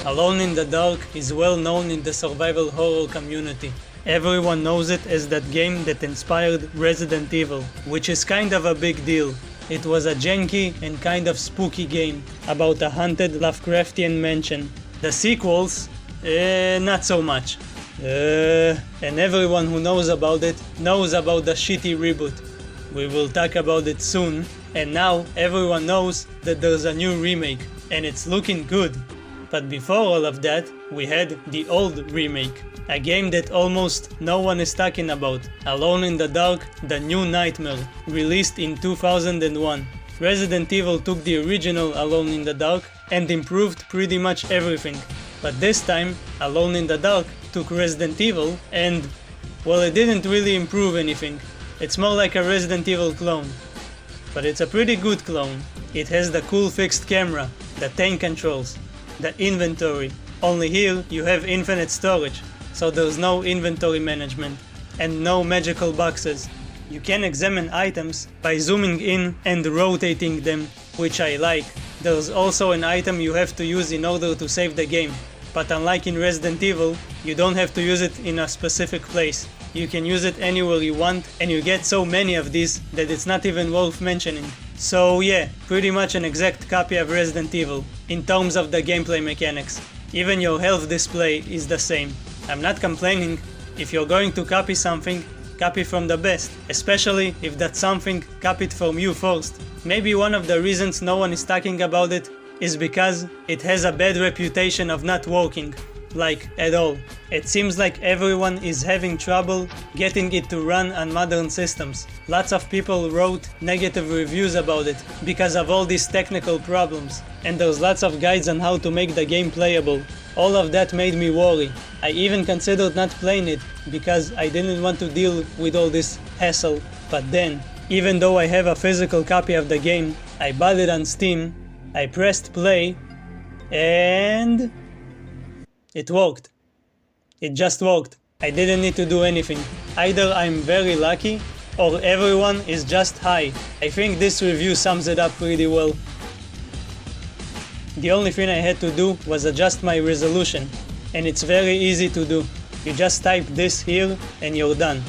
Alone in the Dark is well known in the survival horror community. Everyone knows it as that game that inspired Resident Evil, which is kind of a big deal. It was a janky and kind of spooky game about a haunted Lovecraftian mansion. The sequels, not so much. And everyone who knows about it knows about the shitty reboot. We will talk about it soon, and now everyone knows that there's a new remake, and it's looking good. But before all of that, we had the old remake, a game that almost no one is talking about, Alone in the Dark: The New Nightmare, released in 2001. Resident Evil took the original Alone in the Dark and improved pretty much everything. But this time, Alone in the Dark took Resident Evil and, well, it didn't really improve anything. It's more like a Resident Evil clone. But it's a pretty good clone. It has the cool fixed camera, the tank controls, the inventory. Only here you have infinite storage, so there's no inventory management and no magical boxes. You can examine items by zooming in and rotating them, which I like. There's also an item you have to use in order to save the game, but unlike in Resident Evil, you don't have to use it in a specific place. You can use it anywhere you want, and you get so many of these that it's not even worth mentioning. So yeah, pretty much an exact copy of Resident Evil, in terms of the gameplay mechanics. Even your health display is the same. I'm not complaining. If you're going to copy something, copy from the best, especially if that's something copied from you first. Maybe one of the reasons no one is talking about it is because it has a bad reputation of not working. Like, at all. It seems like everyone is having trouble getting it to run on modern systems. Lots of people wrote negative reviews about it because of all these technical problems, and there's lots of guides on how to make the game playable. All of that made me worry. I even considered not playing it because I didn't want to deal with all this hassle. But then, even though I have a physical copy of the game, I bought it on Steam, I pressed play, and it worked. It just worked. I didn't need to do anything. Either I'm very lucky, or everyone is just high. I think this review sums it up pretty well. The only thing I had to do was adjust my resolution, and it's very easy to do. You just type this here, and you're done.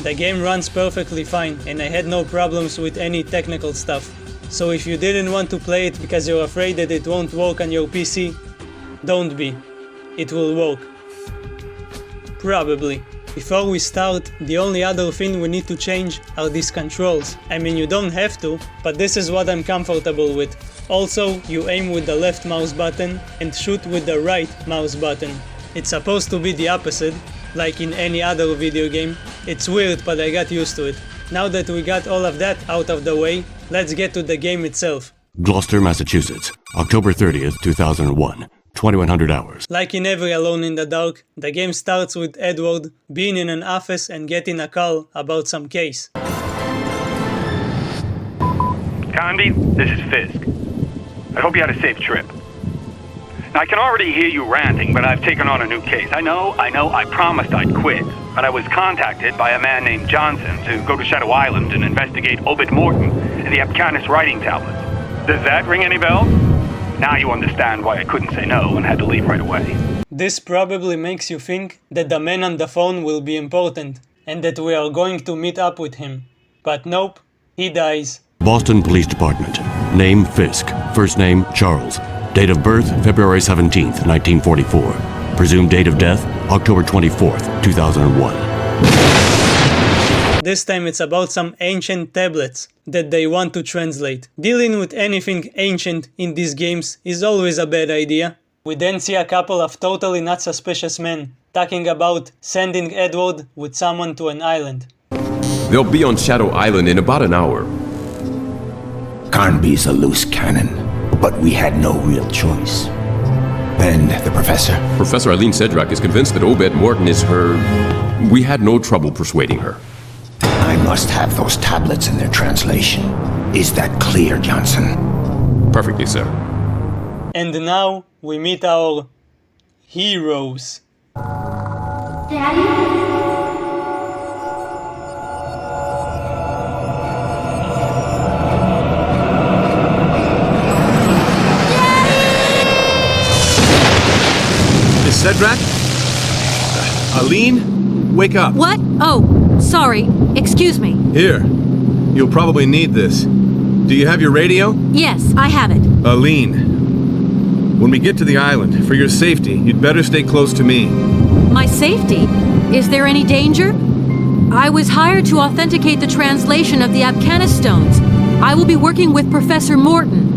The game runs perfectly fine, and I had no problems with any technical stuff. So if you didn't want to play it because you're afraid that it won't work on your PC, don't be. It will work. Probably. Before we start, the only other thing we need to change are these controls. I mean, you don't have to, but this is what I'm comfortable with. Also, you aim with the left mouse button and shoot with the right mouse button. It's supposed to be the opposite, like in any other video game. It's weird, but I got used to it. Now that we got all of that out of the way, let's get to the game itself. Gloucester, Massachusetts, October 30th, 2001. 2100 hours. Like in every Alone in the Dark, the game starts with Edward being in an office and getting a call about some case. Condi, this is Fisk. I hope you had a safe trip. Now, I can already hear you ranting, but I've taken on a new case. I know, I promised I'd quit, but I was contacted by a man named Johnson to go to Shadow Island and investigate Obed Morton and the Apcanis writing tablets. Does that ring any bells? Now you understand why I couldn't say no and had to leave right away. This probably makes you think that the man on the phone will be important, and that we are going to meet up with him. But nope, he dies. Boston Police Department. Name Fisk. First name Charles. Date of birth February 17th, 1944. Presumed date of death October 24th, 2001. This time it's about some ancient tablets that they want to translate. Dealing with anything ancient in these games is always a bad idea. We then see a couple of totally not suspicious men talking about sending Edward with someone to an island. They'll be on Shadow Island in about an hour. Carnby's a loose cannon, but we had no real choice. And the professor? Professor Eileen Cedric is convinced that Obed Morton is her... We had no trouble persuading her. I must have those tablets in their translation. Is that clear, Johnson? Perfectly, sir. And now we meet our heroes. Daddy? Cedric? Aline? Wake up. What? Oh, sorry. Excuse me. Here. You'll probably need this. Do you have your radio? Yes, I have it. Aline. When we get to the island, for your safety, you'd better stay close to me. My safety? Is there any danger? I was hired to authenticate the translation of the Abcanis stones. I will be working with Professor Morton.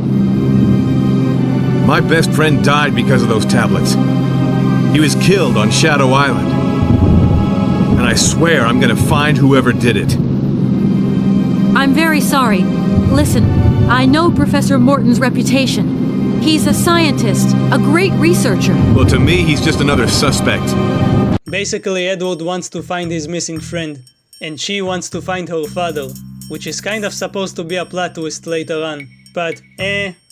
My best friend died because of those tablets. He was killed on Shadow Island. And I swear I'm gonna find whoever did it. I'm very sorry. Listen, I know Professor Morton's reputation. He's a scientist, a great researcher. Well, to me, he's just another suspect. Basically, Edward wants to find his missing friend, and she wants to find her father, which is kind of supposed to be a plot twist later on. But,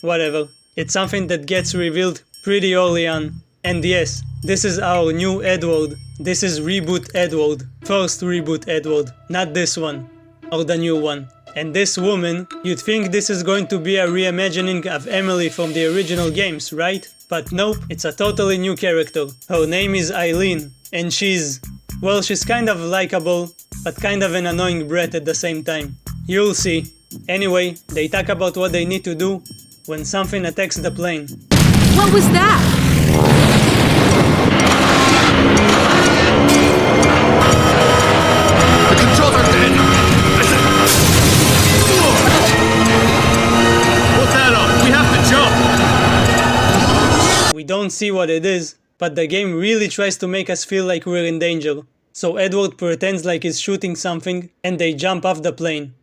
whatever. It's something that gets revealed pretty early on. And yes, this is our new Edward. This is Reboot Edward. First Reboot Edward, not this one. Or the new one. And this woman, you'd think this is going to be a reimagining of Emily from the original games, right? But nope, it's a totally new character. Her name is Eileen, and she's kind of likable, but kind of an annoying brat at the same time. You'll see. Anyway, they talk about what they need to do when something attacks the plane. What was that? The controls are dead! Put that on! We have to jump! We don't see what it is, but the game really tries to make us feel like we're in danger. So Edward pretends like he's shooting something, and they jump off the plane.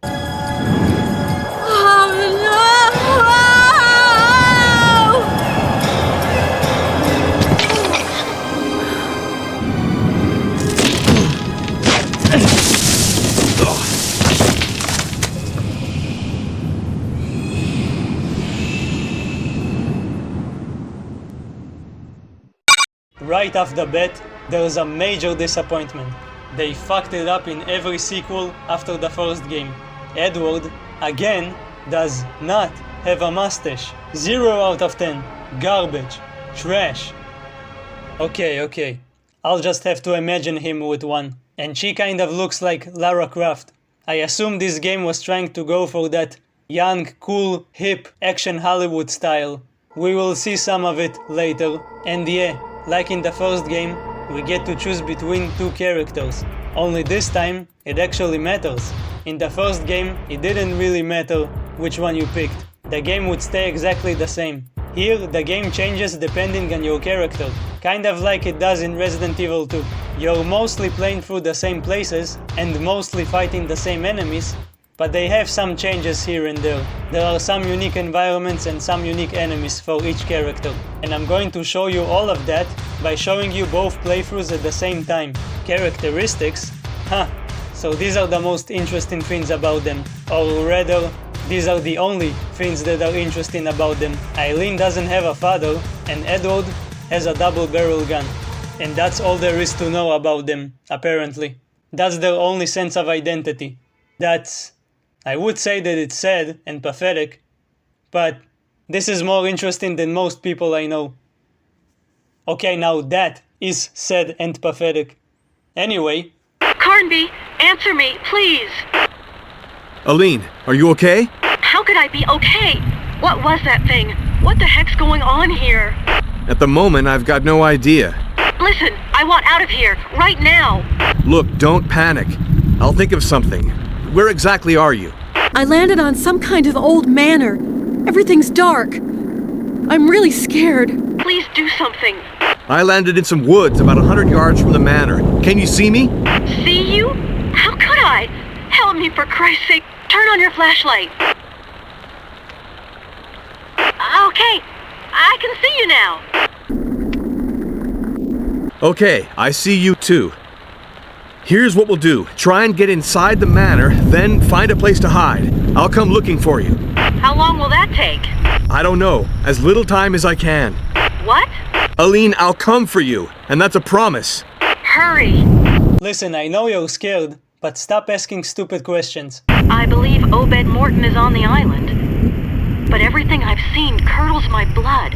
Right off the bat, there's a major disappointment. They fucked it up in every sequel after the first game. Edward, again, does not have a mustache. 0 out of 10. Garbage. Trash. Okay. I'll just have to imagine him with one. And she kind of looks like Lara Croft. I assume this game was trying to go for that young, cool, hip, action Hollywood style. We will see some of it later. And yeah, like in the first game, we get to choose between two characters. Only this time, it actually matters. In the first game, it didn't really matter which one you picked. The game would stay exactly the same. Here, the game changes depending on your character, kind of like it does in Resident Evil 2. You're mostly playing through the same places and mostly fighting the same enemies, but they have some changes here and there. There are some unique environments and some unique enemies for each character. And I'm going to show you all of that by showing you both playthroughs at the same time. Characteristics? So these are the most interesting things about them. Or rather, these are the only things that are interesting about them. Eileen doesn't have a father, and Edward has a double-barrel gun. And that's all there is to know about them, apparently. That's their only sense of identity. I would say that it's sad and pathetic, but this is more interesting than most people I know. Okay, now that is sad and pathetic. Anyway. Carnby, answer me, please. Aline, are you okay? How could I be okay? What was that thing? What the heck's going on here? At the moment, I've got no idea. Listen, I want out of here, right now. Look, don't panic. I'll think of something. Where exactly are you? I landed on some kind of old manor. Everything's dark. I'm really scared. Please do something. I landed in some woods about 100 yards from the manor. Can you see me? See you? How could I? Help me, for Christ's sake. Turn on your flashlight. Okay, I can see you now. Okay, I see you too. Here's what we'll do. Try and get inside the manor, then find a place to hide. I'll come looking for you. How long will that take? I don't know. As little time as I can. What? Aline, I'll come for you, and that's a promise. Hurry. Listen, I know you're scared, but stop asking stupid questions. I believe Obed Morton is on the island. But everything I've seen curdles my blood.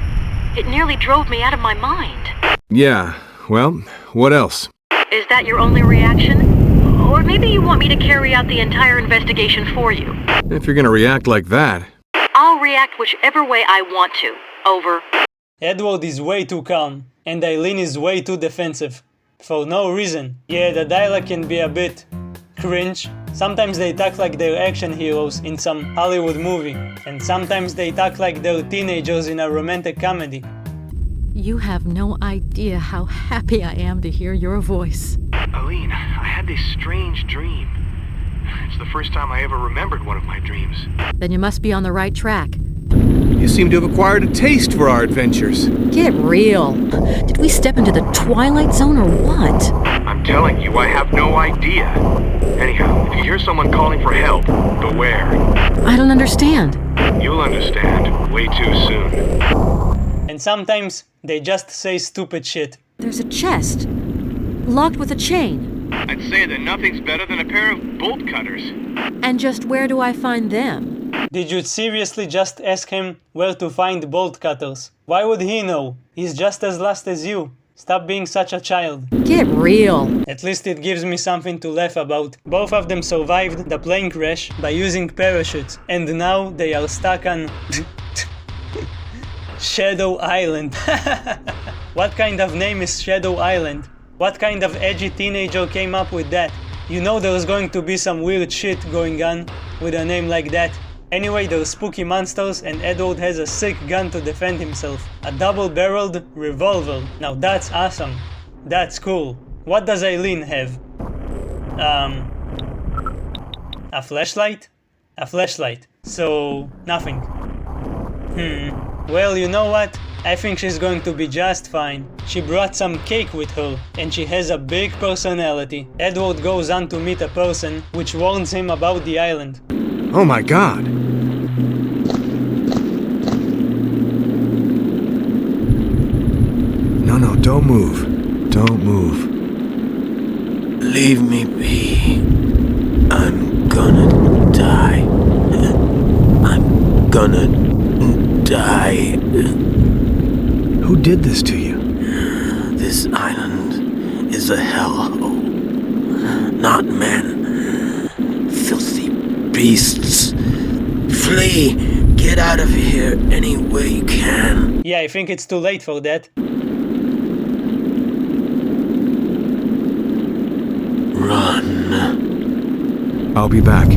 It nearly drove me out of my mind. Yeah, Well, what else? Is that your only reaction? Or maybe you want me to carry out the entire investigation for you? If you're gonna react like that... I'll react whichever way I want to. Over. Edward is way too calm, and Eileen is way too defensive. For no reason. Yeah, the dialogue can be a bit cringe. Sometimes they talk like they're action heroes in some Hollywood movie, and sometimes they talk like they're teenagers in a romantic comedy. You have no idea how happy I am to hear your voice. Aline, I had this strange dream. It's the first time I ever remembered one of my dreams. Then you must be on the right track. You seem to have acquired a taste for our adventures. Get real. Did we step into the Twilight Zone or what? I'm telling you, I have no idea. Anyhow, if you hear someone calling for help, beware. I don't understand. You'll understand way too soon. And sometimes they just say stupid shit. There's a chest. Locked with a chain. I'd say that nothing's better than a pair of bolt cutters. And just where do I find them? Did you seriously just ask him where to find bolt cutters? Why would he know? He's just as lost as you. Stop being such a child. Get real. At least it gives me something to laugh about. Both of them survived the plane crash by using parachutes, and now they are stuck on Shadow Island. What kind of name is Shadow Island? What kind of edgy teenager came up with that? You know there's going to be some weird shit going on with a name like that. Anyway, they're spooky monsters, and Edward has a sick gun to defend himself. A double-barreled revolver. Now that's awesome. That's cool. What does Eileen have? A flashlight? A flashlight. So, nothing. Well, you know what? I think she's going to be just fine. She brought some cake with her, and she has a big personality. Edward goes on to meet a person, which warns him about the island. Oh my god. No, don't move. Don't move. Leave me be. I'm gonna die. I'm gonna die. Who did this to you? This island is a hellhole. Not men. Filthy beasts. Flee! Get out of here any way you can. Yeah, I think it's too late for that. Run. I'll be back.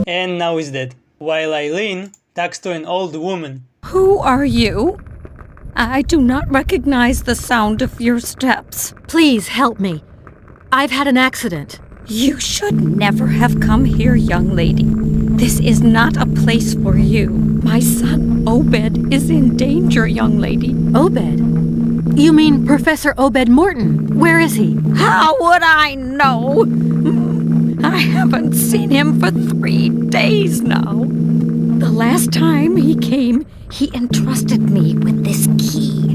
And now he's dead. While Eileen talks to an old woman. Who are you? I do not recognize the sound of your steps. Please help me. I've had an accident. You should never have come here, young lady. This is not a place for you. My son, Obed, is in danger, young lady. Obed? You mean Professor Obed Morton? Where is he? How would I know? I haven't seen him for 3 days now. The last time he came, he entrusted me with this key.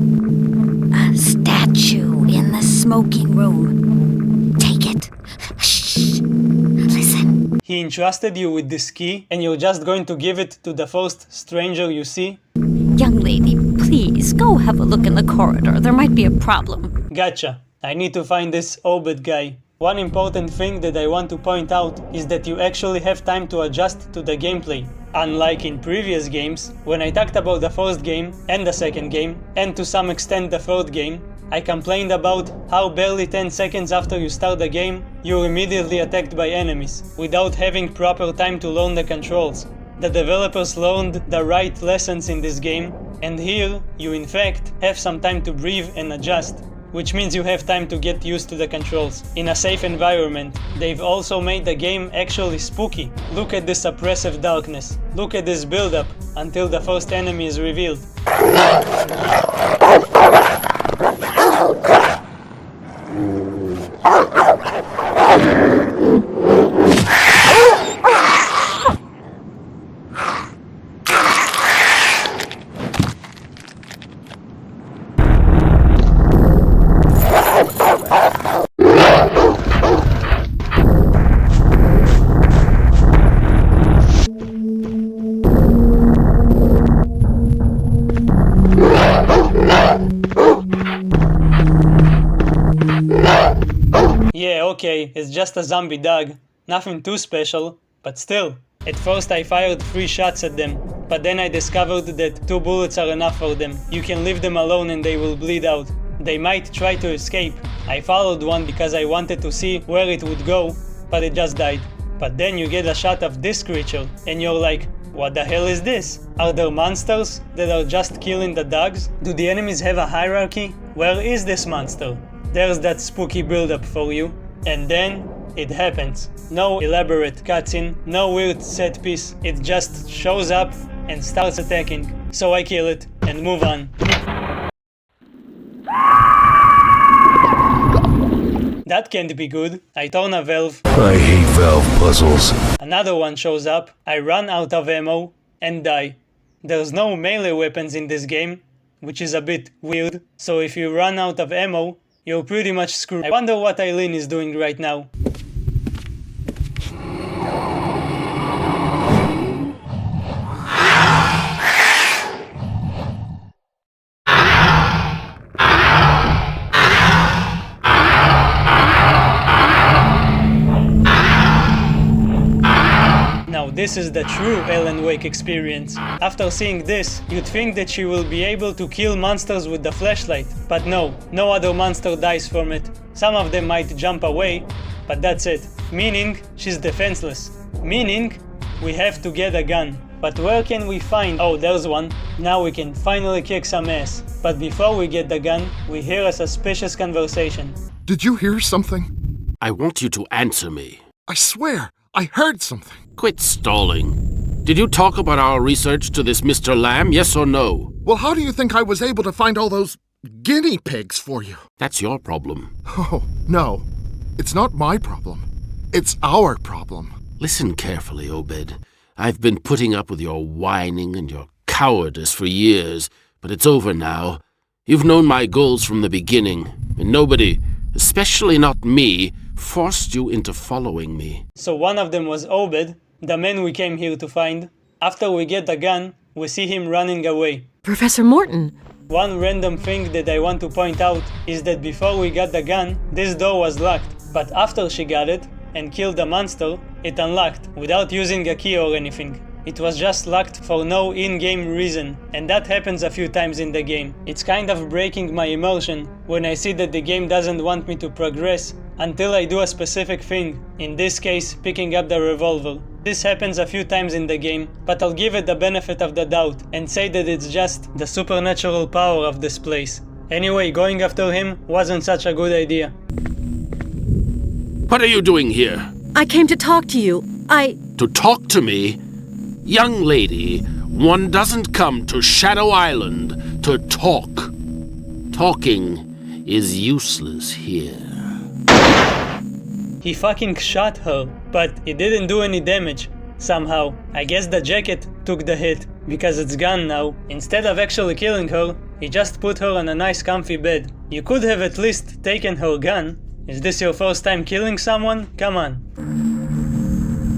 A statue in the smoking room. Take it. Shh. Listen. He entrusted you with this key, and you're just going to give it to the first stranger you see? Young lady, please, go have a look in the corridor. There might be a problem. Gotcha. I need to find this Obed guy. One important thing that I want to point out is that you actually have time to adjust to the gameplay. Unlike in previous games, when I talked about the first game and the second game, and to some extent the third game, I complained about how barely 10 seconds after you start the game, you're immediately attacked by enemies, without having proper time to learn the controls. The developers learned the right lessons in this game, and here you in fact have some time to breathe and adjust, which means you have time to get used to the controls in a safe environment. They've also made the game actually spooky. Look at this oppressive darkness. Look at this build-up until the first enemy is revealed. okay, it's just a zombie dog. Nothing too special, but still. At first I fired 3 shots at them, but then I discovered that 2 bullets are enough for them. You can leave them alone and they will bleed out. They might try to escape. I followed one because I wanted to see where it would go, but it just died. But then you get a shot of this creature, and you're like, what the hell is this? Are there monsters that are just killing the dogs? Do the enemies have a hierarchy? Where is this monster? There's that spooky build-up for you. And then it happens. No elaborate cutscene, no weird set piece. It just shows up and starts attacking. So I kill it and move on. That can't be good. I turn a valve. I hate valve puzzles. Another one shows up. I run out of ammo and die. There's no melee weapons in this game, which is a bit weird. So if you run out of ammo, you're pretty much screwed. I wonder what Eileen is doing right now. Now this is the true Alan Wake experience. After seeing this, you'd think that she will be able to kill monsters with the flashlight, but no other monster dies from it. Some of them might jump away, but that's it. Meaning, she's defenseless. Meaning, we have to get a gun. But where can we find? Oh, there's one. Now we can finally kick some ass. But before we get the gun, we hear a suspicious conversation. Did you hear something? I want you to answer me. I swear, I heard something. Quit stalling. Did you talk about our research to this Mr. Lamb, yes or no? Well, how do you think I was able to find all those guinea pigs for you? That's your problem. Oh, no. It's not my problem. It's our problem. Listen carefully, Obed. I've been putting up with your whining and your cowardice for years, but it's over now. You've known my goals from the beginning, and nobody, especially not me, forced you into following me. So one of them was Obed, the man we came here to find. After we get the gun, we see him running away. Professor Morton! One random thing that I want to point out is that before we got the gun, this door was locked. But after she got it and killed the monster, it unlocked without using a key or anything. It was just locked for no in-game reason, and that happens a few times in the game. It's kind of breaking my immersion when I see that the game doesn't want me to progress until I do a specific thing, in this case picking up the revolver. This happens a few times in the game, but I'll give it the benefit of the doubt and say that it's just the supernatural power of this place. Anyway, going after him wasn't such a good idea. What are you doing here? I came to talk to you. To talk to me? Young lady, one doesn't come to Shadow Island to talk. Talking is useless here. He fucking shot her, but it didn't do any damage. Somehow. I guess the jacket took the hit, because it's gone now. Instead of actually killing her, he just put her on a nice comfy bed. You could have at least taken her gun. Is this your first time killing someone? Come on.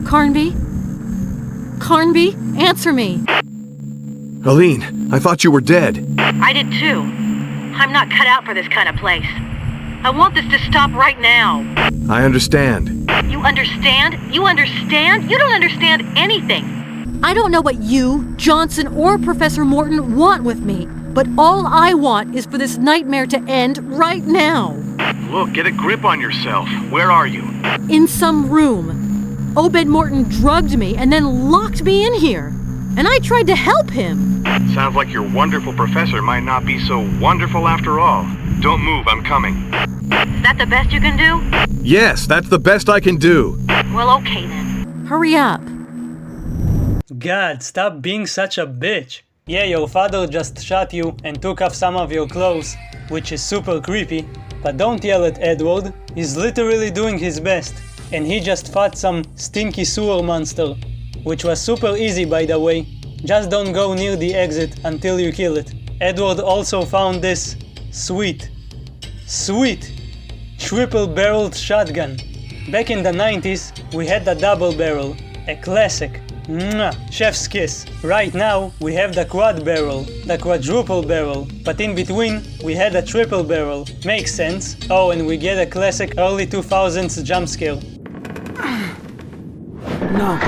Carnby? Carnby, answer me. Aline, I thought you were dead. I did too. I'm not cut out for this kind of place. I want this to stop right now. I understand. You understand? You understand? You don't understand anything. I don't know what you, Johnson, or Professor Morton want with me, but all I want is for this nightmare to end right now. Look, get a grip on yourself. Where are you? In some room. Obed Morton drugged me and then locked me in here. And I tried to help him. Sounds like your wonderful professor might not be so wonderful after all. Don't move, I'm coming. Is that the best you can do? Yes, that's the best I can do. Well, okay then. Hurry up. God, stop being such a bitch. Yeah, your father just shot you and took off some of your clothes, which is super creepy. But don't yell at Edward. He's literally doing his best. And he just fought some stinky sewer monster, which was super easy by the way. Just don't go near the exit until you kill it. Edward also found this sweet triple-barreled shotgun. Back in the 90s, we had the double barrel, a classic. Mwah, chef's kiss. Right now, we have the quad barrel, the quadruple barrel, but in between, we had a triple barrel. Makes sense. Oh, and we get a classic early 2000s jump scare. No.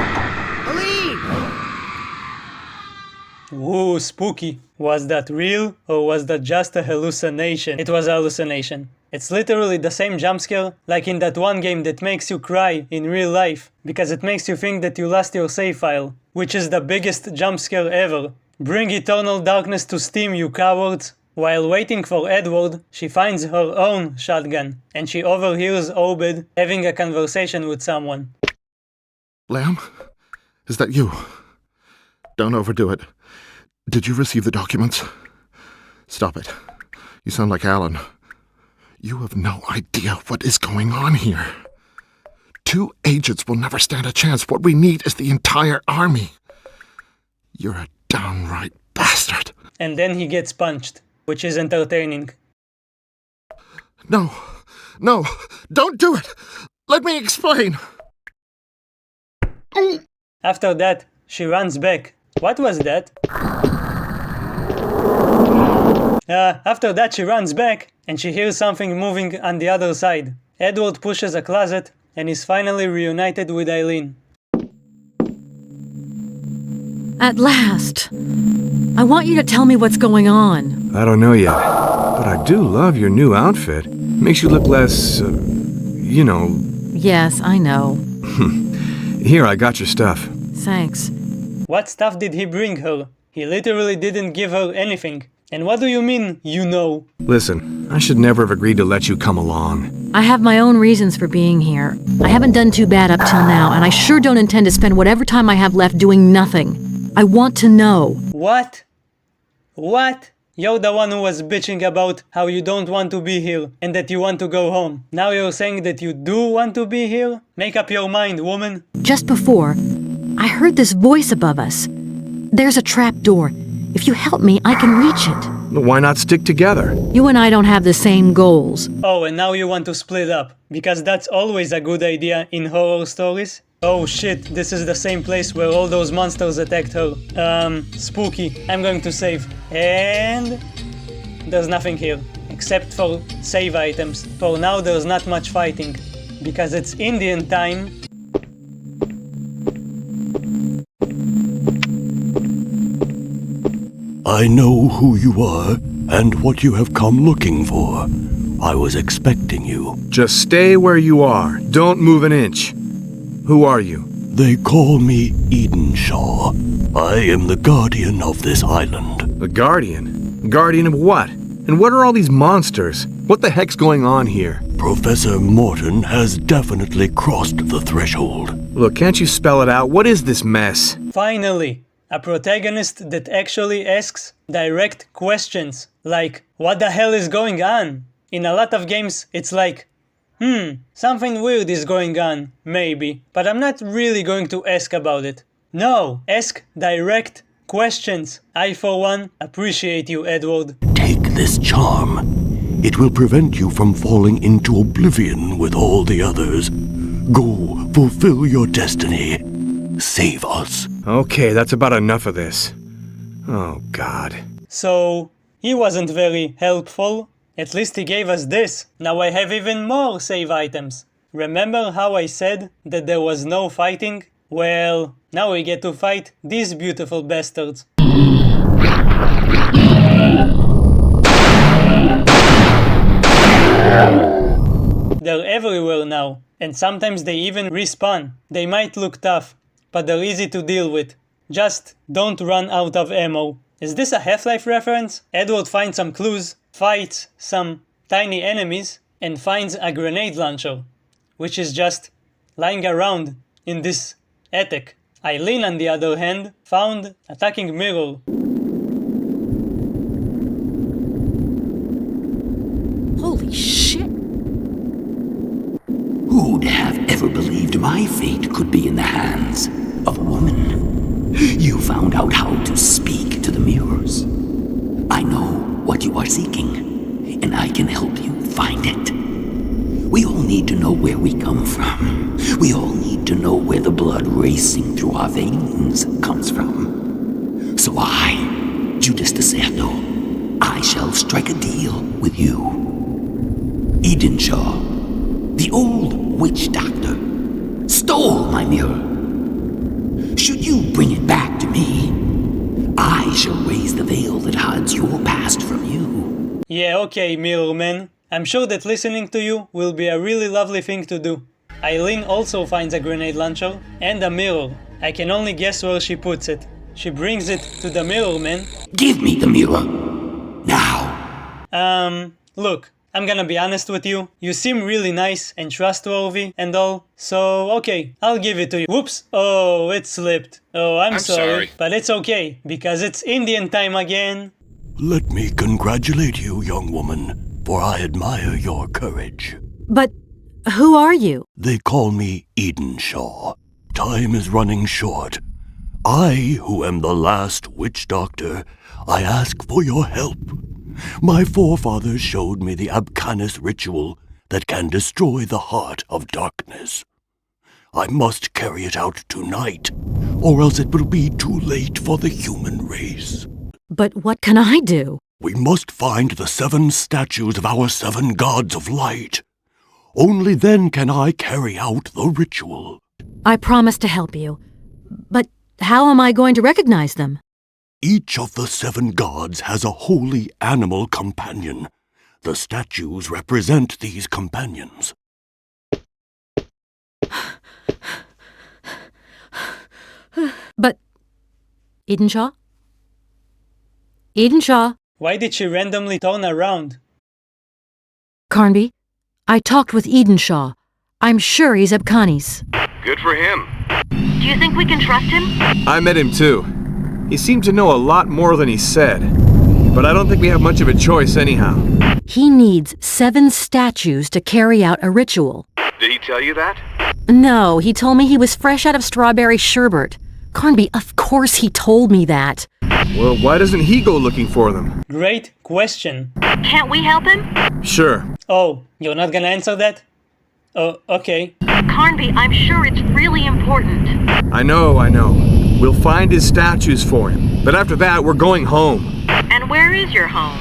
Ooh, spooky. Was that real, or was that just a hallucination? It was a hallucination. It's literally the same jump scare, like in that one game that makes you cry in real life, because it makes you think that you lost your save file, which is the biggest jump scare ever. Bring eternal darkness to Steam, you cowards! While waiting for Edward, she finds her own shotgun, and she overhears Obed having a conversation with someone. Lamb? Is that you? Don't overdo it. Did you receive the documents? Stop it. You sound like Alan. You have no idea what is going on here. 2 agents will never stand a chance. What we need is the entire army. You're a downright bastard. And then he gets punched, which is entertaining. No, don't do it. Let me explain. After that, she runs back. What was that? After that she runs back, and she hears something moving on the other side. Edward pushes a closet, and is finally reunited with Eileen. At last! I want you to tell me what's going on. I don't know yet, but I do love your new outfit. Makes you look less, Yes, I know. Here, I got your stuff. Thanks. What stuff did he bring her? He literally didn't give her anything. And what do you mean, you know? Listen, I should never have agreed to let you come along. I have my own reasons for being here. I haven't done too bad up till now, and I sure don't intend to spend whatever time I have left doing nothing. I want to know. What? What? You're the one who was bitching about how you don't want to be here and that you want to go home. Now you're saying that you do want to be here? Make up your mind, woman. Just before, I heard this voice above us. There's a trap door. If you help me, I can reach it. Why not stick together? You and I don't have the same goals. Oh, and now you want to split up. Because that's always a good idea in horror stories. Oh shit, this is the same place where all those monsters attacked her. Spooky. I'm going to save. And... there's nothing here. Except for save items. For now there's not much fighting. Because it's Indian time. I know who you are and what you have come looking for. I was expecting you. Just stay where you are. Don't move an inch. Who are you? They call me Edenshaw. I am the guardian of this island. The guardian? Guardian of what? And what are all these monsters? What the heck's going on here? Professor Morton has definitely crossed the threshold. Look, can't you spell it out? What is this mess? Finally! A protagonist that actually asks direct questions, like, what the hell is going on? In a lot of games, it's like, something weird is going on, maybe, but I'm not really going to ask about it. No, ask direct questions. I, for one, appreciate you, Edward. Take this charm. It will prevent you from falling into oblivion with all the others. Go, fulfill your destiny. Save us. Okay, that's about enough of this. Oh, God. So, he wasn't very helpful. At least he gave us this. Now I have even more save items. Remember how I said that there was no fighting? Well, now we get to fight these beautiful bastards. They're everywhere now, and sometimes they even respawn. They might look tough, but they're easy to deal with. Just don't run out of ammo. Is this a Half-Life reference? Edward finds some clues, fights some tiny enemies, and finds a grenade launcher, which is just lying around in this attic. Eileen, on the other hand, found a talking mirror. Holy shit! Who'd have ever believed my fate could be in the hands of a woman? You found out how to speak to the mirrors. I know what you are seeking, and I can help you find it. We all need to know where we come from. We all need to know where the blood racing through our veins comes from. So I, Judas Deserto, I shall strike a deal with you. Edenshaw, the old witch doctor, stole my mirror. Should you bring it back to me, I shall raise the veil that hides your past from you. Yeah, okay, Mirror Man. I'm sure that listening to you will be a really lovely thing to do. Eileen also finds a grenade launcher and a mirror. I can only guess where she puts it. She brings it to the Mirror Man. Give me the mirror. Now. Look, I'm gonna be honest with you. You seem really nice and trustworthy and all. So, okay, I'll give it to you. Whoops. Oh, it slipped. Oh, I'm sorry. But it's okay, because it's Indian time again. Let me congratulate you, young woman, for I admire your courage. But who are you? They call me Edenshaw. Time is running short. I, who am the last witch doctor, I ask for your help. My forefathers showed me the Abcanis ritual that can destroy the heart of darkness. I must carry it out tonight, or else it will be too late for the human race. But what can I do? We must find the 7 statues of our 7 gods of light. Only then can I carry out the ritual. I promise to help you. But how am I going to recognize them? Each of the 7 gods has a holy animal companion. The statues represent these companions. But Edenshaw? Edenshaw? Why did she randomly turn around? Carnby, I talked with Edenshaw. I'm sure he's Abcanis. Good for him. Do you think we can trust him? I met him too. He seemed to know a lot more than he said. But I don't think we have much of a choice anyhow. He needs 7 statues to carry out a ritual. Did he tell you that? No, he told me he was fresh out of strawberry sherbet. Carnby, of course he told me that. Well, why doesn't he go looking for them? Great question. Can't we help him? Sure. Oh, you're not gonna answer that? Oh, okay. Carnby, I'm sure it's really important. I know. We'll find his statues for him. But after that, we're going home. And where is your home?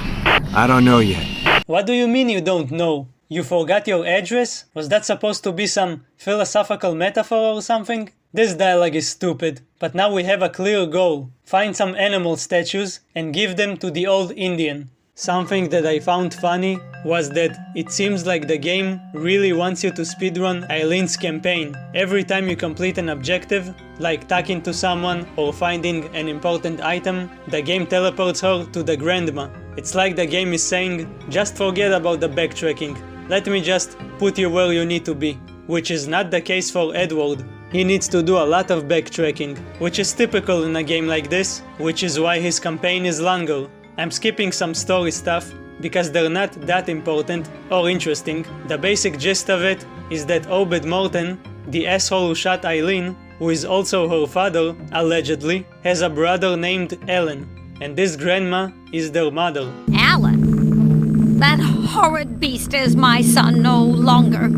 I don't know yet. What do you mean you don't know? You forgot your address? Was that supposed to be some philosophical metaphor or something? This dialogue is stupid, but now we have a clear goal. Find some animal statues and give them to the old Indian. Something that I found funny was that it seems like the game really wants you to speedrun Eileen's campaign. Every time you complete an objective, like talking to someone or finding an important item, the game teleports her to the grandma. It's like the game is saying, just forget about the backtracking. Let me just put you where you need to be. Which is not the case for Edward. He needs to do a lot of backtracking, which is typical in a game like this, which is why his campaign is longer. I'm skipping some story stuff because they're not that important or interesting. The basic gist of it is that Obed Morton, the asshole who shot Eileen, who is also her father, allegedly, has a brother named Alan, and this grandma is their mother. Alan? That horrid beast is my son no longer.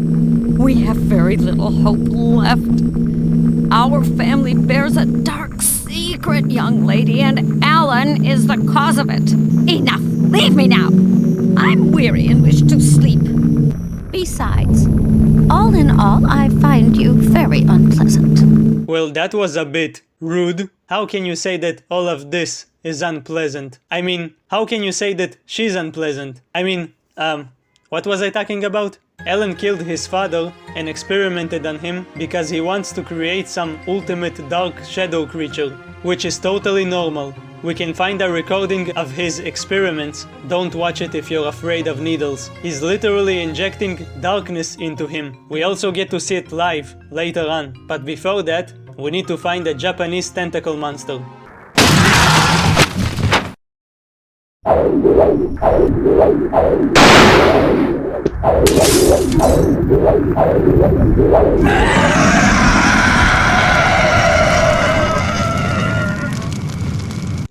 We have very little hope left. Our family bears a dark secret, young lady, and Alan is the cause of it. Enough! Leave me now! I'm weary and wish to sleep. Besides, all in all, I find you very unpleasant. Well, that was a bit rude. How can you say that all of this is unpleasant? I mean, how can you say that she's unpleasant? I mean, what was I talking about? Alan killed his father and experimented on him because he wants to create some ultimate dark shadow creature, which is totally normal. We can find a recording of his experiments. Don't watch it if you're afraid of needles. He's literally injecting darkness into him. We also get to see it live later on, but before that, we need to find a Japanese tentacle monster.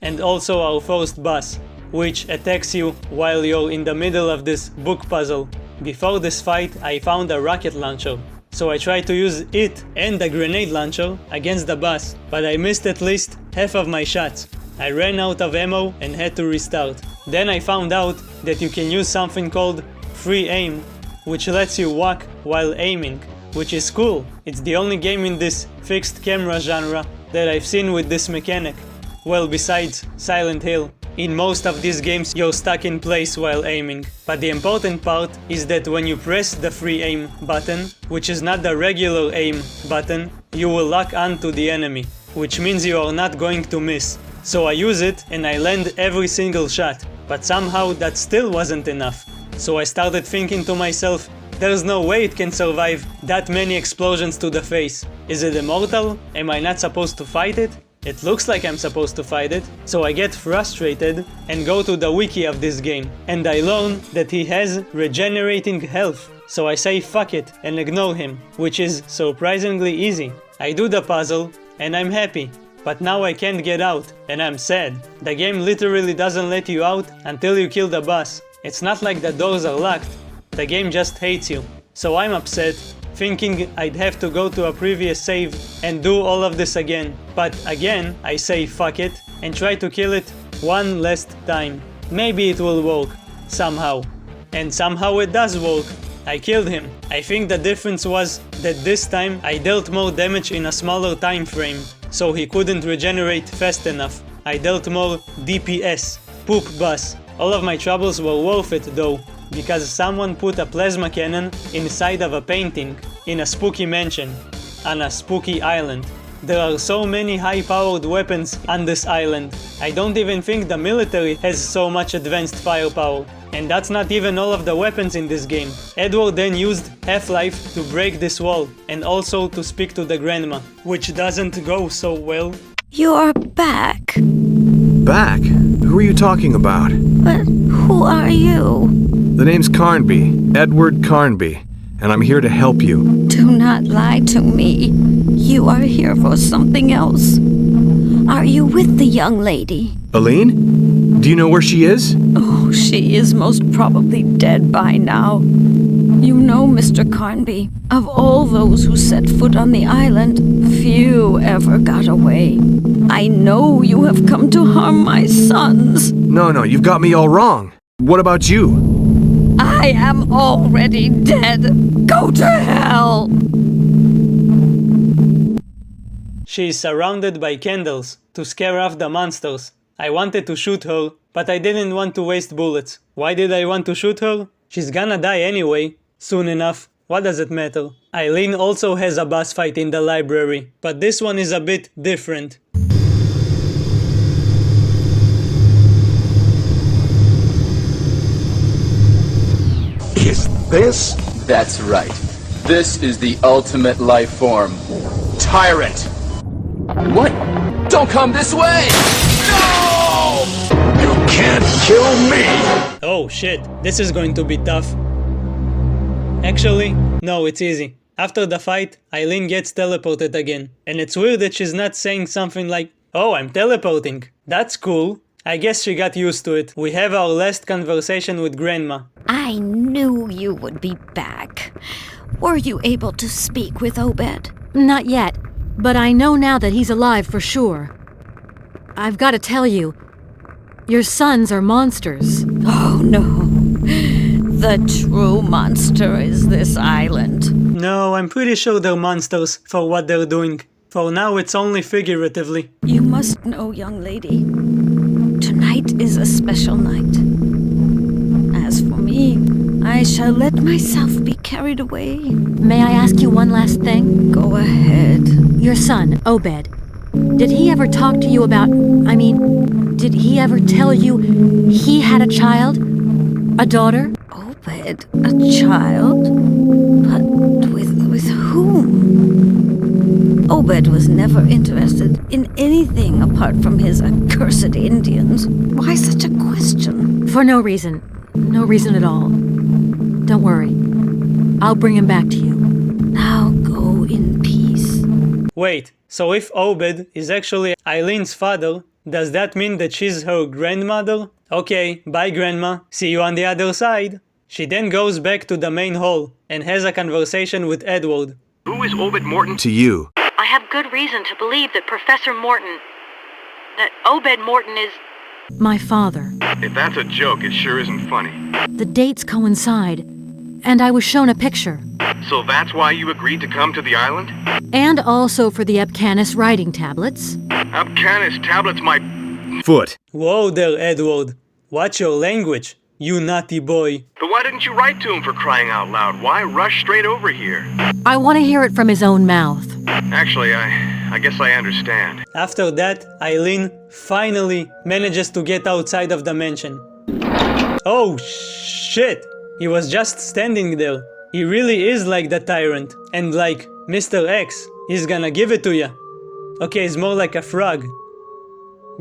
And also our first boss, which attacks you while you're in the middle of this book puzzle. Before this fight, I found a rocket launcher. So I tried to use it and the grenade launcher against the boss, but I missed at least half of my shots. I ran out of ammo and had to restart. Then I found out that you can use something called free aim, which lets you walk while aiming, which is cool. It's the only game in this fixed camera genre that I've seen with this mechanic. Well, besides Silent Hill. In most of these games you're stuck in place while aiming, but the important part is that when you press the free aim button, which is not the regular aim button, you will lock onto the enemy, which means you are not going to miss. So I use it and I land every single shot, but somehow that still wasn't enough. So I started thinking to myself, there's no way it can survive that many explosions to the face. Is it immortal? Am I not supposed to fight it? It looks like I'm supposed to fight it, so I get frustrated and go to the wiki of this game, and I learn that he has regenerating health. So I say fuck it and ignore him, which is surprisingly easy. I do the puzzle and I'm happy, but now I can't get out and I'm sad. The game literally doesn't let you out until you kill the boss. It's not like the doors are locked, the game just hates you. So I'm upset, thinking I'd have to go to a previous save and do all of this again. But again, I say fuck it and try to kill it one last time. Maybe it will work, somehow. And somehow it does work. I killed him. I think the difference was that this time I dealt more damage in a smaller time frame, so he couldn't regenerate fast enough. I dealt more DPS, poop bus. All of my troubles were worth it though, because someone put a plasma cannon inside of a painting in a spooky mansion, on a spooky island. There are so many high-powered weapons on this island. I don't even think the military has so much advanced firepower. And that's not even all of the weapons in this game. Edward then used Half-Life to break this wall, and also to speak to the grandma, which doesn't go so well. You're back. Back? Who are you talking about? But who are you? The name's Carnby, Edward Carnby, and I'm here to help you. Do not lie to me. You are here for something else. Are you with the young lady? Aline? Do you know where she is? Oh, she is most probably dead by now. You know, Mr. Carnby, of all those who set foot on the island, few ever got away. I know you have come to harm my sons. No, you've got me all wrong. What about you? I am already dead. Go to hell! She is surrounded by candles to scare off the monsters. I wanted to shoot her, but I didn't want to waste bullets. Why did I want to shoot her? She's gonna die anyway, soon enough. What does it matter? Eileen also has a boss fight in the library, but this one is a bit different. Is this? That's right. This is the ultimate life form. Tyrant! What? Don't come this way! No! You can't kill me! Oh shit, this is going to be tough. Actually, no, it's easy. After the fight, Eileen gets teleported again. And it's weird that she's not saying something like, "Oh, I'm teleporting. That's cool." I guess she got used to it. We have our last conversation with Grandma. I knew you would be back. Were you able to speak with Obed? Not yet, but I know now that he's alive for sure. I've got to tell you, your sons are monsters. Oh no. The true monster is this island. No, I'm pretty sure they're monsters for what they're doing. For now, it's only figuratively. You must know, young lady. Tonight is a special night. As for me, I shall let myself be carried away. May I ask you one last thing? Go ahead. Your son, Obed, did he ever talk to you about... did he ever tell you he had a child? A daughter? Obed, a child? But with whom? Obed was never interested in anything apart from his accursed Indians. Why such a question? For no reason. No reason at all. Don't worry. I'll bring him back to you. Now go in peace. Wait, so if Obed is actually Eileen's father, does that mean that she's her grandmother? Okay, bye grandma. See you on the other side. She then goes back to the main hall and has a conversation with Edward. Who is Obed Morton? To you. I have good reason to believe that that Obed Morton is... My father. If that's a joke, it sure isn't funny. The dates coincide, and I was shown a picture. So that's why you agreed to come to the island? And also for the Apcanis writing tablets. Apcanis tablets, my... Foot. Whoa there, Edward. Watch your language, you naughty boy. But why didn't you write to him, for crying out loud? Why rush straight over here? I want to hear it from his own mouth. Actually, I guess I understand. After that, Eileen finally manages to get outside of the mansion. Oh shit! He was just standing there. He really is like the tyrant. And like Mr. X, he's gonna give it to ya. Okay, he's more like a frog.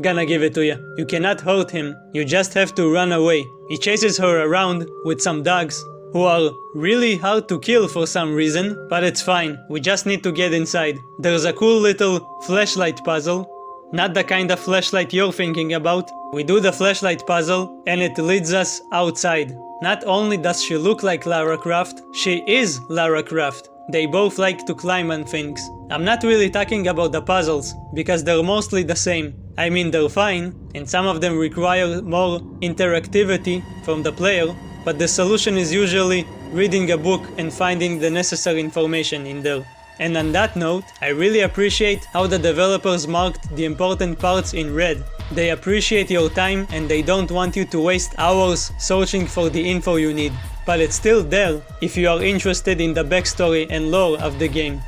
Gonna give it to ya. You cannot hurt him. You just have to run away. He chases her around with some dogs who are really hard to kill for some reason, but it's fine. We just need to get inside. There's a cool little flashlight puzzle. Not the kind of flashlight you're thinking about. We do the flashlight puzzle and it leads us outside. Not only does she look like Lara Croft, she is Lara Croft. They both like to climb on things. I'm not really talking about the puzzles, because they're mostly the same. I mean, they're fine, and some of them require more interactivity from the player, but the solution is usually reading a book and finding the necessary information in there. And on that note, I really appreciate how the developers marked the important parts in red. They appreciate your time and they don't want you to waste hours searching for the info you need. But it's still there if you are interested in the backstory and lore of the game.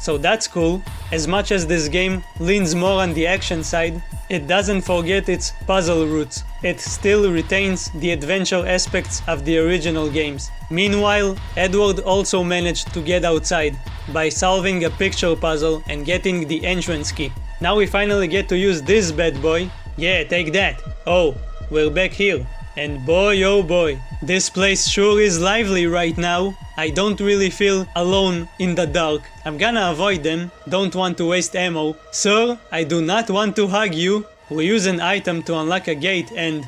So that's cool. As much as this game leans more on the action side, it doesn't forget its puzzle roots. It still retains the adventure aspects of the original games. Meanwhile, Edward also managed to get outside by solving a picture puzzle and getting the entrance key. Now we finally get to use this bad boy. Yeah, take that. Oh, we're back here. And boy oh boy, this place sure is lively right now. I don't really feel alone in the dark. I'm gonna avoid them, don't want to waste ammo. Sir, I do not want to hug you. We use an item to unlock a gate and...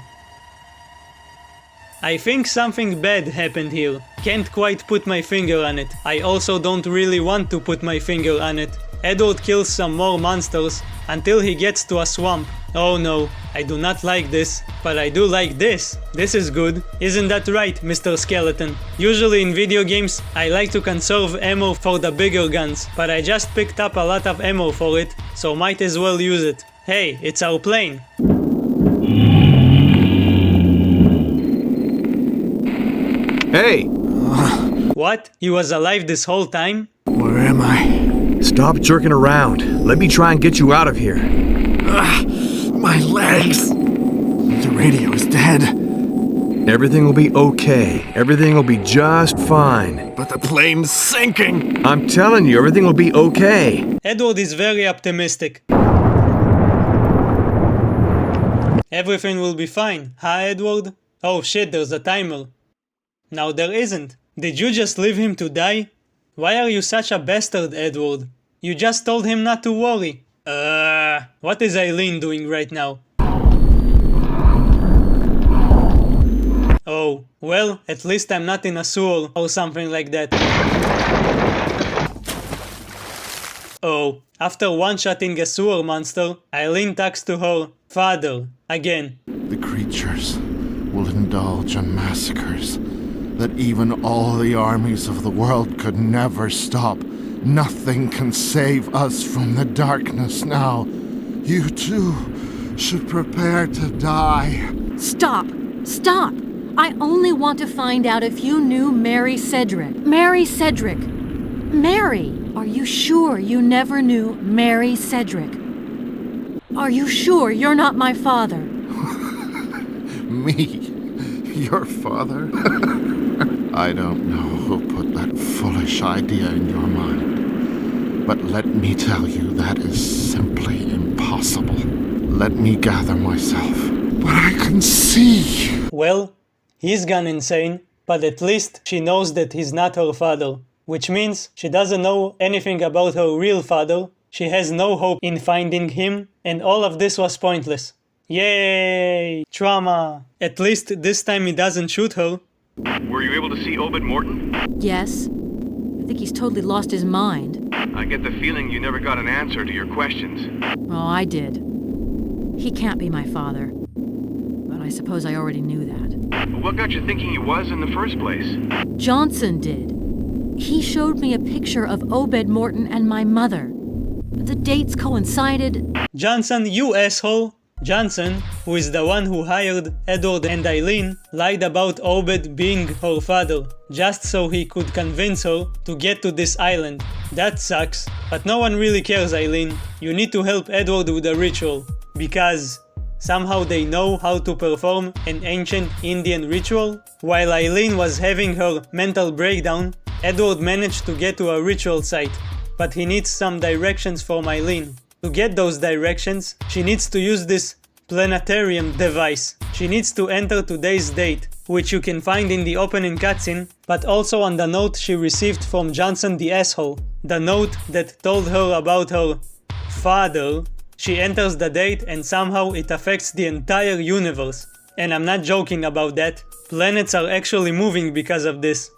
I think something bad happened here. Can't quite put my finger on it. I also don't really want to put my finger on it. Edward kills some more monsters until he gets to a swamp. Oh no, I do not like this, but I do like this. This is good. Isn't that right, Mr. Skeleton? Usually in video games, I like to conserve ammo for the bigger guns, but I just picked up a lot of ammo for it, so might as well use it. Hey, it's our plane. Hey! What? He was alive this whole time? Where am I? Stop jerking around. Let me try and get you out of here. My legs! The radio is dead. Everything will be okay. Everything will be just fine. But the plane's sinking! I'm telling you, everything will be okay. Edward is very optimistic. Everything will be fine, huh, Edward? Oh shit, there's a timer. Now there isn't. Did you just leave him to die? Why are you such a bastard, Edward? You just told him not to worry. What is Eileen doing right now? Oh, well, at least I'm not in a sewer or something like that. Oh, after one-shotting a sewer monster, Eileen talks to her father again. The creatures will indulge in massacres that even all the armies of the world could never stop. Nothing can save us from the darkness now. You too should prepare to die. Stop! Stop! I only want to find out if you knew Mary Cedric. Mary Cedric. Mary! Are you sure you never knew Mary Cedric? Are you sure you're not my father? Me? Your father? I don't know who put that foolish idea in your mind, but let me tell you that is simply impossible. Let me gather myself, but I can see. Well, he's gone insane, but at least she knows that he's not her father, which means she doesn't know anything about her real father, she has no hope in finding him, and all of this was pointless. Yay! Trauma! At least this time he doesn't shoot her. Were you able to see Obed Morton? Yes. I think he's totally lost his mind. I get the feeling you never got an answer to your questions. Oh, I did. He can't be my father. But I suppose I already knew that. What got you thinking he was in the first place? Johnson did. He showed me a picture of Obed Morton and my mother. The dates coincided. Johnson, you asshole! Johnson, who is the one who hired Edward and Eileen, lied about Obed being her father, just so he could convince her to get to this island. That sucks, but no one really cares, Eileen. You need to help Edward with the ritual, because somehow they know how to perform an ancient Indian ritual. While Eileen was having her mental breakdown, Edward managed to get to a ritual site, but he needs some directions from Eileen. To get those directions, she needs to use this planetarium device. She needs to enter today's date, which you can find in the opening cutscene, but also on the note she received from Johnson the asshole. The note that told her about her father. She enters the date and somehow it affects the entire universe. And I'm not joking about that. Planets are actually moving because of this.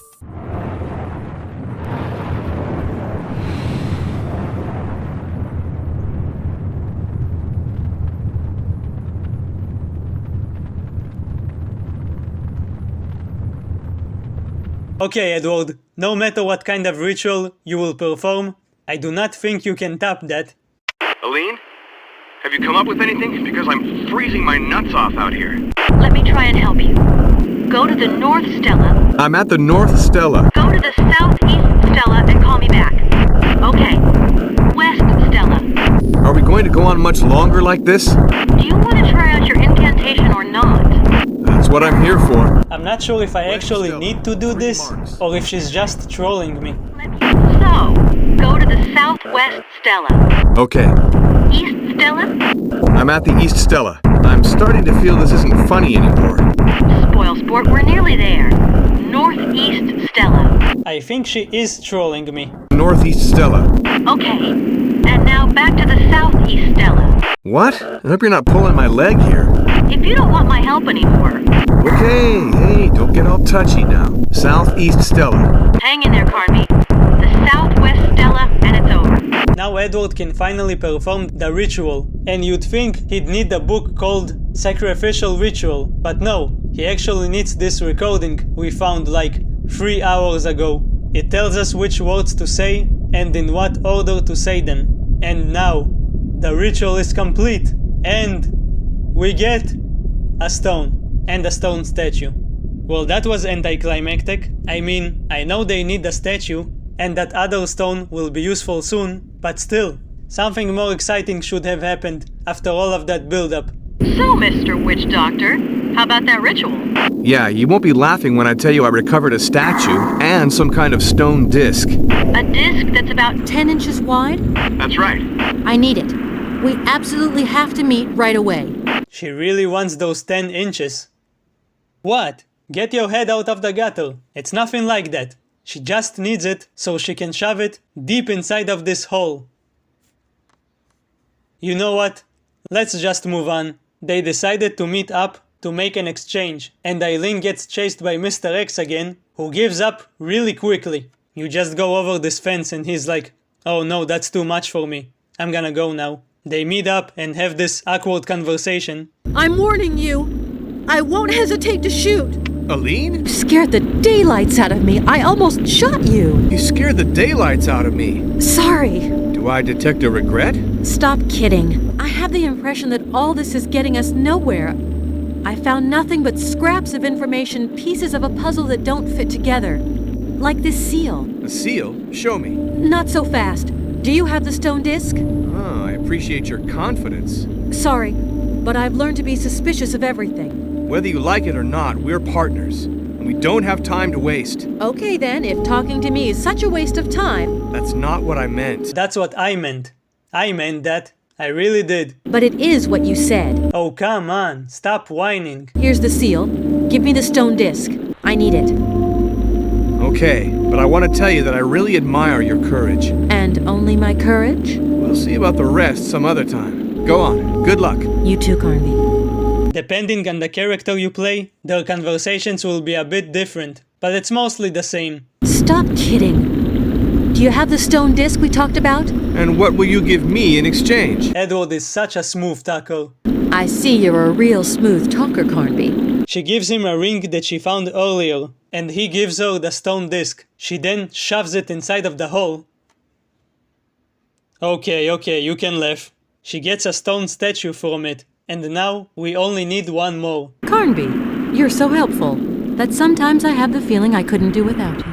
Okay, Edward, no matter what kind of ritual you will perform, I do not think you can top that. Aline? Have you come up with anything? Because I'm freezing my nuts off out here. Let me try and help you. Go to the North Stella. I'm at the North Stella. Go to the Southeast Stella and call me back. Okay. West Stella. Are we going to go on much longer like this? Do you want to try out your incantation or not? That's what I'm here for. I'm not sure if I actually need to do this, or if she's just trolling me. So, go to the Southwest Stella. Okay. East Stella? I'm at the East Stella. I'm starting to feel this isn't funny anymore. Spoil sport, we're nearly there. Northeast Stella. I think she is trolling me. Northeast Stella. Okay. And now back to the Southeast Stella. What? I hope you're not pulling my leg here. If you don't want my help anymore. Okay, hey, don't get all touchy now. Southeast Stella. Hang in there, Carnby. The Southwest Stella, and it's over. Now Edward can finally perform the ritual, and you'd think he'd need a book called Sacrificial Ritual, but no, he actually needs this recording we found like 3 hours ago. It tells us which words to say and in what order to say them. And now, the ritual is complete, and we get a stone, and a stone statue. Well, that was anticlimactic. I mean, I know they need a statue, and that other stone will be useful soon, but still, something more exciting should have happened after all of that build-up. So, Mr. Witch Doctor, how about that ritual? Yeah, you won't be laughing when I tell you I recovered a statue and some kind of stone disc. A disc that's about 10 inches wide? That's right. I need it. We absolutely have to meet right away. She really wants those 10 inches. What? Get your head out of the gutter. It's nothing like that. She just needs it so she can shove it deep inside of this hole. You know what? Let's just move on. They decided to meet up to make an exchange, and Eileen gets chased by Mr. X again, who gives up really quickly. You just go over this fence and he's like, oh no, that's too much for me. I'm gonna go now. They meet up and have this awkward conversation. I'm warning you. I won't hesitate to shoot. Aline? You scared the daylights out of me. I almost shot you. You scared the daylights out of me. Sorry. Do I detect a regret? Stop kidding. I have the impression that all this is getting us nowhere. I found nothing but scraps of information, pieces of a puzzle that don't fit together. Like this seal. A seal? Show me. Not so fast. Do you have the stone disc? Oh, I appreciate your confidence. Sorry, but I've learned to be suspicious of everything. Whether you like it or not, we're partners, and we don't have time to waste. Okay then, if talking to me is such a waste of time... That's not what I meant. That's what I meant. I meant that. I really did. But it is what you said. Oh, come on. Stop whining. Here's the seal. Give me the stone disc. I need it. Okay, but I want to tell you that I really admire your courage. And only my courage? We'll see about the rest some other time. Go on. Good luck. You too, Carnby. Depending on the character you play, their conversations will be a bit different, but it's mostly the same. Stop kidding. Do you have the stone disc we talked about? And what will you give me in exchange? Edward is such a smooth talker. I see you're a real smooth talker, Carnby. She gives him a ring that she found earlier, and he gives her the stone disc. She then shoves it inside of the hole. Okay, you can laugh. She gets a stone statue from it, and now we only need one more. Carnby, you're so helpful that sometimes I have the feeling I couldn't do without you.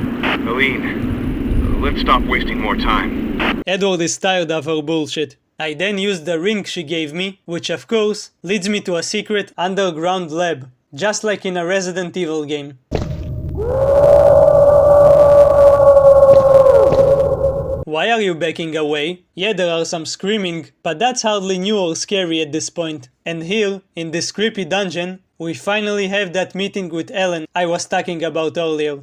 Aline, let's stop wasting more time. Edward is tired of her bullshit. I then use the ring she gave me, which of course leads me to a secret underground lab, just like in a Resident Evil game. Why are you backing away? Yeah, there are some screaming, but that's hardly new or scary at this point. And here, in this creepy dungeon, we finally have that meeting with Ellen I was talking about earlier.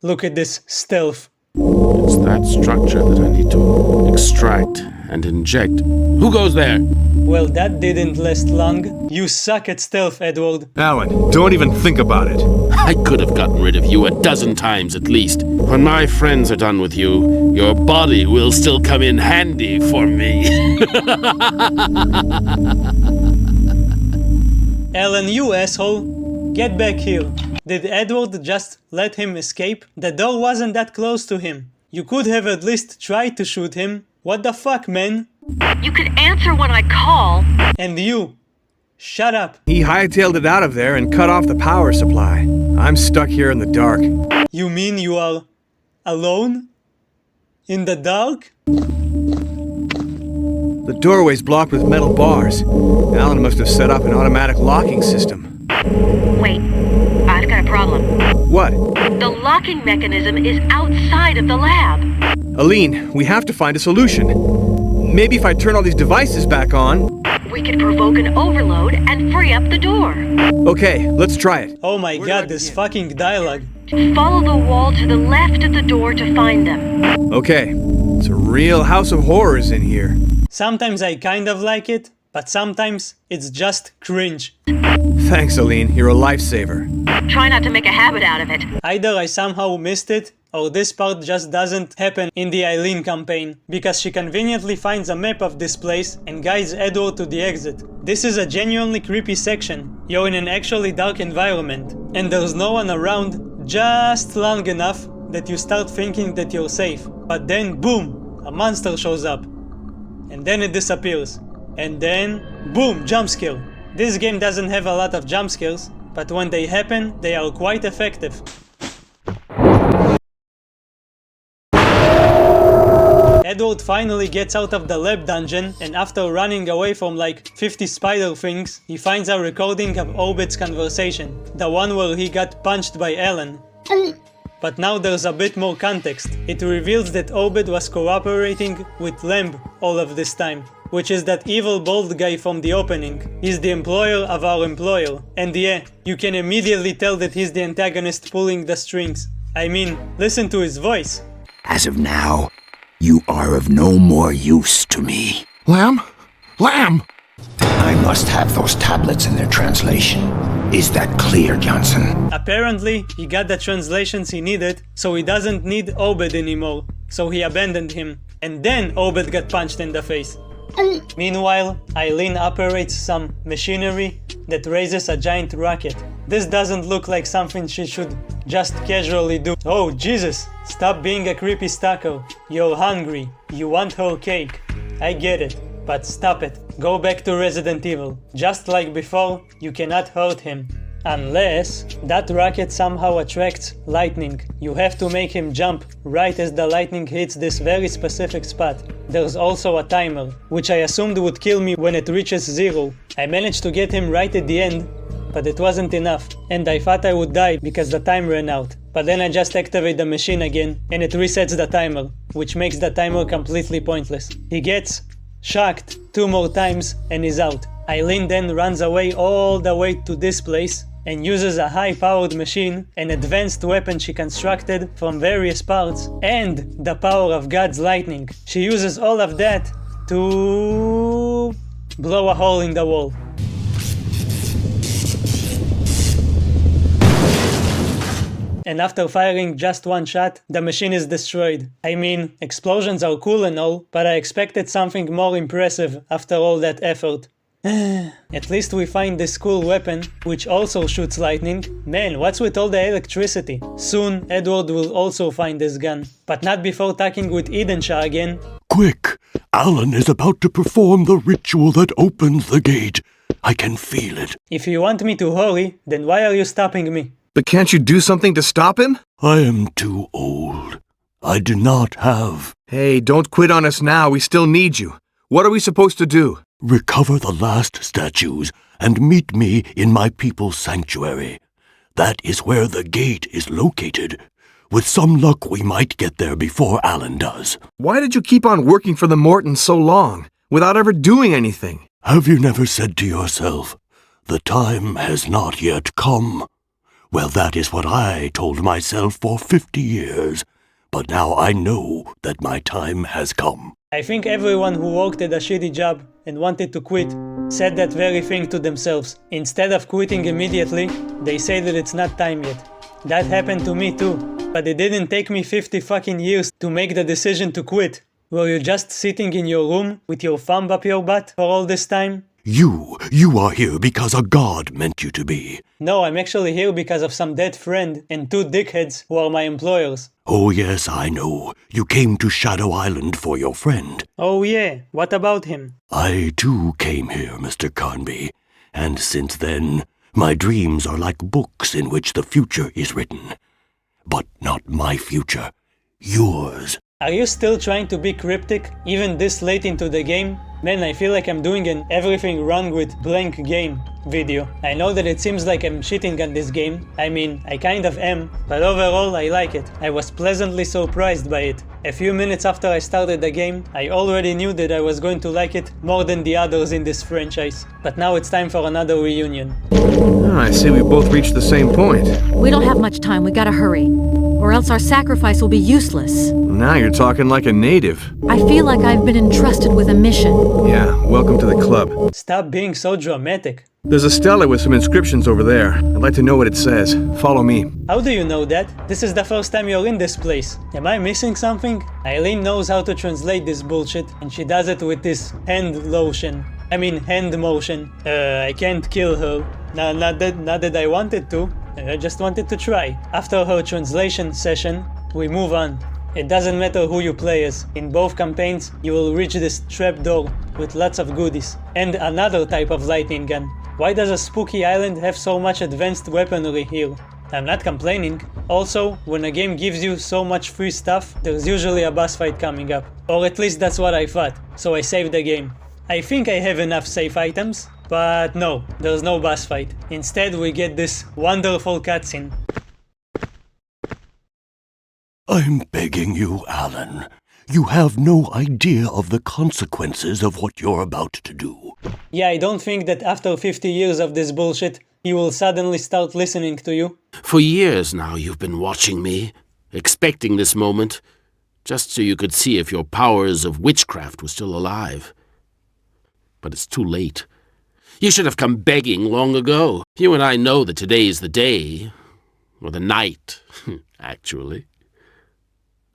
Look at this stealth. It's that structure that I need to extract and inject. Who goes there? Well, that didn't last long. You suck at stealth, Edward. Alan, don't even think about it. I could have gotten rid of you 12 times at least. When my friends are done with you, your body will still come in handy for me. Ellen, you asshole. Get back here. Did Edward just let him escape? The door wasn't that close to him. You could have at least tried to shoot him. What the fuck, man? You could answer when I call. And you. Shut up. He hightailed it out of there and cut off the power supply. I'm stuck here in the dark. You mean you are alone? In the dark? The doorway's blocked with metal bars. Alan must have set up an automatic locking system. Wait, I've got a problem. What? The locking mechanism is outside of the lab. Aline, we have to find a solution. Maybe if I turn all these devices back on... We could provoke an overload and free up the door. Okay, let's try it. Oh my god, this fucking dialogue. Follow the wall to the left of the door to find them. Okay, it's a real house of horrors in here. Sometimes I kind of like it, but sometimes it's just cringe. Thanks, Aline, you're a lifesaver. Try not to make a habit out of it. Either I somehow missed it, or this part just doesn't happen in the Eileen campaign, because she conveniently finds a map of this place and guides Edward to the exit. This is a genuinely creepy section. You're in an actually dark environment, and there's no one around just long enough that you start thinking that you're safe. But then, boom, a monster shows up. And then it disappears. And then, boom, jump scare. This game doesn't have a lot of jump scares, but when they happen, they are quite effective. Edward finally gets out of the lab dungeon, and after running away from like 50 spider things, he finds a recording of Obed's conversation, the one where he got punched by Ellen. But now there's a bit more context. It reveals that Obed was cooperating with Lamb all of this time, which is that evil bald guy from the opening. He's the employer of our employer. And yeah, you can immediately tell that he's the antagonist pulling the strings. I mean, listen to his voice. As of now, you are of no more use to me. Lamb? Lamb! I must have those tablets in their translation. Is that clear, Johnson? Apparently, he got the translations he needed, so he doesn't need Obed anymore. So he abandoned him. And then Obed got punched in the face. Meanwhile, Eileen operates some machinery that raises a giant rocket. This doesn't look like something she should just casually do. Oh Jesus, stop being a creepy stalker. You're hungry. You want her cake. I get it, but stop it. Go back to Resident Evil. Just like before, you cannot hurt him. Unless that rocket somehow attracts lightning. You have to make him jump right as the lightning hits this very specific spot. There's also a timer, which I assumed would kill me when it reaches 0. I managed to get him right at the end, but it wasn't enough, and I thought I would die because the time ran out. But then I just activate the machine again, and it resets the timer, which makes the timer completely pointless. He gets shocked 2 more times and is out. Eileen then runs away all the way to this place, and uses a high-powered machine, an advanced weapon she constructed from various parts, and the power of God's lightning. She uses all of that to blow a hole in the wall. And after firing just one shot, the machine is destroyed. I mean, explosions are cool and all, but I expected something more impressive after all that effort. At least we find this cool weapon, which also shoots lightning. Man, what's with all the electricity? Soon, Edward will also find this gun, but not before talking with Edenshaw again. Quick! Alan is about to perform the ritual that opens the gate. I can feel it. If you want me to hurry, then why are you stopping me? But can't you do something to stop him? I am too old. I do not have... Hey, don't quit on us now. We still need you. What are we supposed to do? Recover the last statues and meet me in my people's sanctuary. That is where the gate is located. With some luck, we might get there before Alan does. Why did you keep on working for the Mortons so long, without ever doing anything? Have you never said to yourself, the time has not yet come? Well, that is what I told myself for 50 years. But now I know that my time has come. I think everyone who worked at a shitty job and wanted to quit said that very thing to themselves. Instead of quitting immediately, they say that it's not time yet. That happened to me too. But it didn't take me 50 fucking years to make the decision to quit. Were you just sitting in your room with your thumb up your butt for all this time? You are here because a god meant you to be. No, I'm actually here because of some dead friend and two dickheads who are my employers. Oh yes, I know. You came to Shadow Island for your friend. Oh yeah, what about him? I too came here, Mr. Carnby. And since then, my dreams are like books in which the future is written. But not my future, yours. Are you still trying to be cryptic, even this late into the game? Man, I feel like I'm doing an everything wrong with blank game video. I know that it seems like I'm shitting on this game. I mean, I kind of am, but overall I like it. I was pleasantly surprised by it. A few minutes after I started the game, I already knew that I was going to like it more than the others in this franchise. But now it's time for another reunion. Oh, I see we both reached the same point. We don't have much time, we gotta hurry. Or else our sacrifice will be useless. Now you're talking like a native. I feel like I've been entrusted with a mission. Yeah, welcome to the club. Stop being so dramatic. There's a stela with some inscriptions over there. I'd like to know what it says. Follow me. How do you know that? This is the first time you're in this place. Am I missing something? Eileen knows how to translate this bullshit, and she does it with this hand motion. I can't kill her. Not that I wanted to. I just wanted to try. After her translation session, we move on. It doesn't matter who you play as. In both campaigns, you will reach this trapdoor with lots of goodies. And another type of lightning gun. Why does a spooky island have so much advanced weaponry here? I'm not complaining. Also, when a game gives you so much free stuff, there's usually a boss fight coming up. Or at least that's what I thought, so I saved the game. I think I have enough safe items, but no, there's no boss fight. Instead, we get this wonderful cutscene. I'm begging you, Alan. You have no idea of the consequences of what you're about to do. Yeah, I don't think that after 50 years of this bullshit, he will suddenly start listening to you. For years now you've been watching me, expecting this moment, just so you could see if your powers of witchcraft were still alive. But it's too late. You should have come begging long ago. You and I know that today is the day, or the night, actually.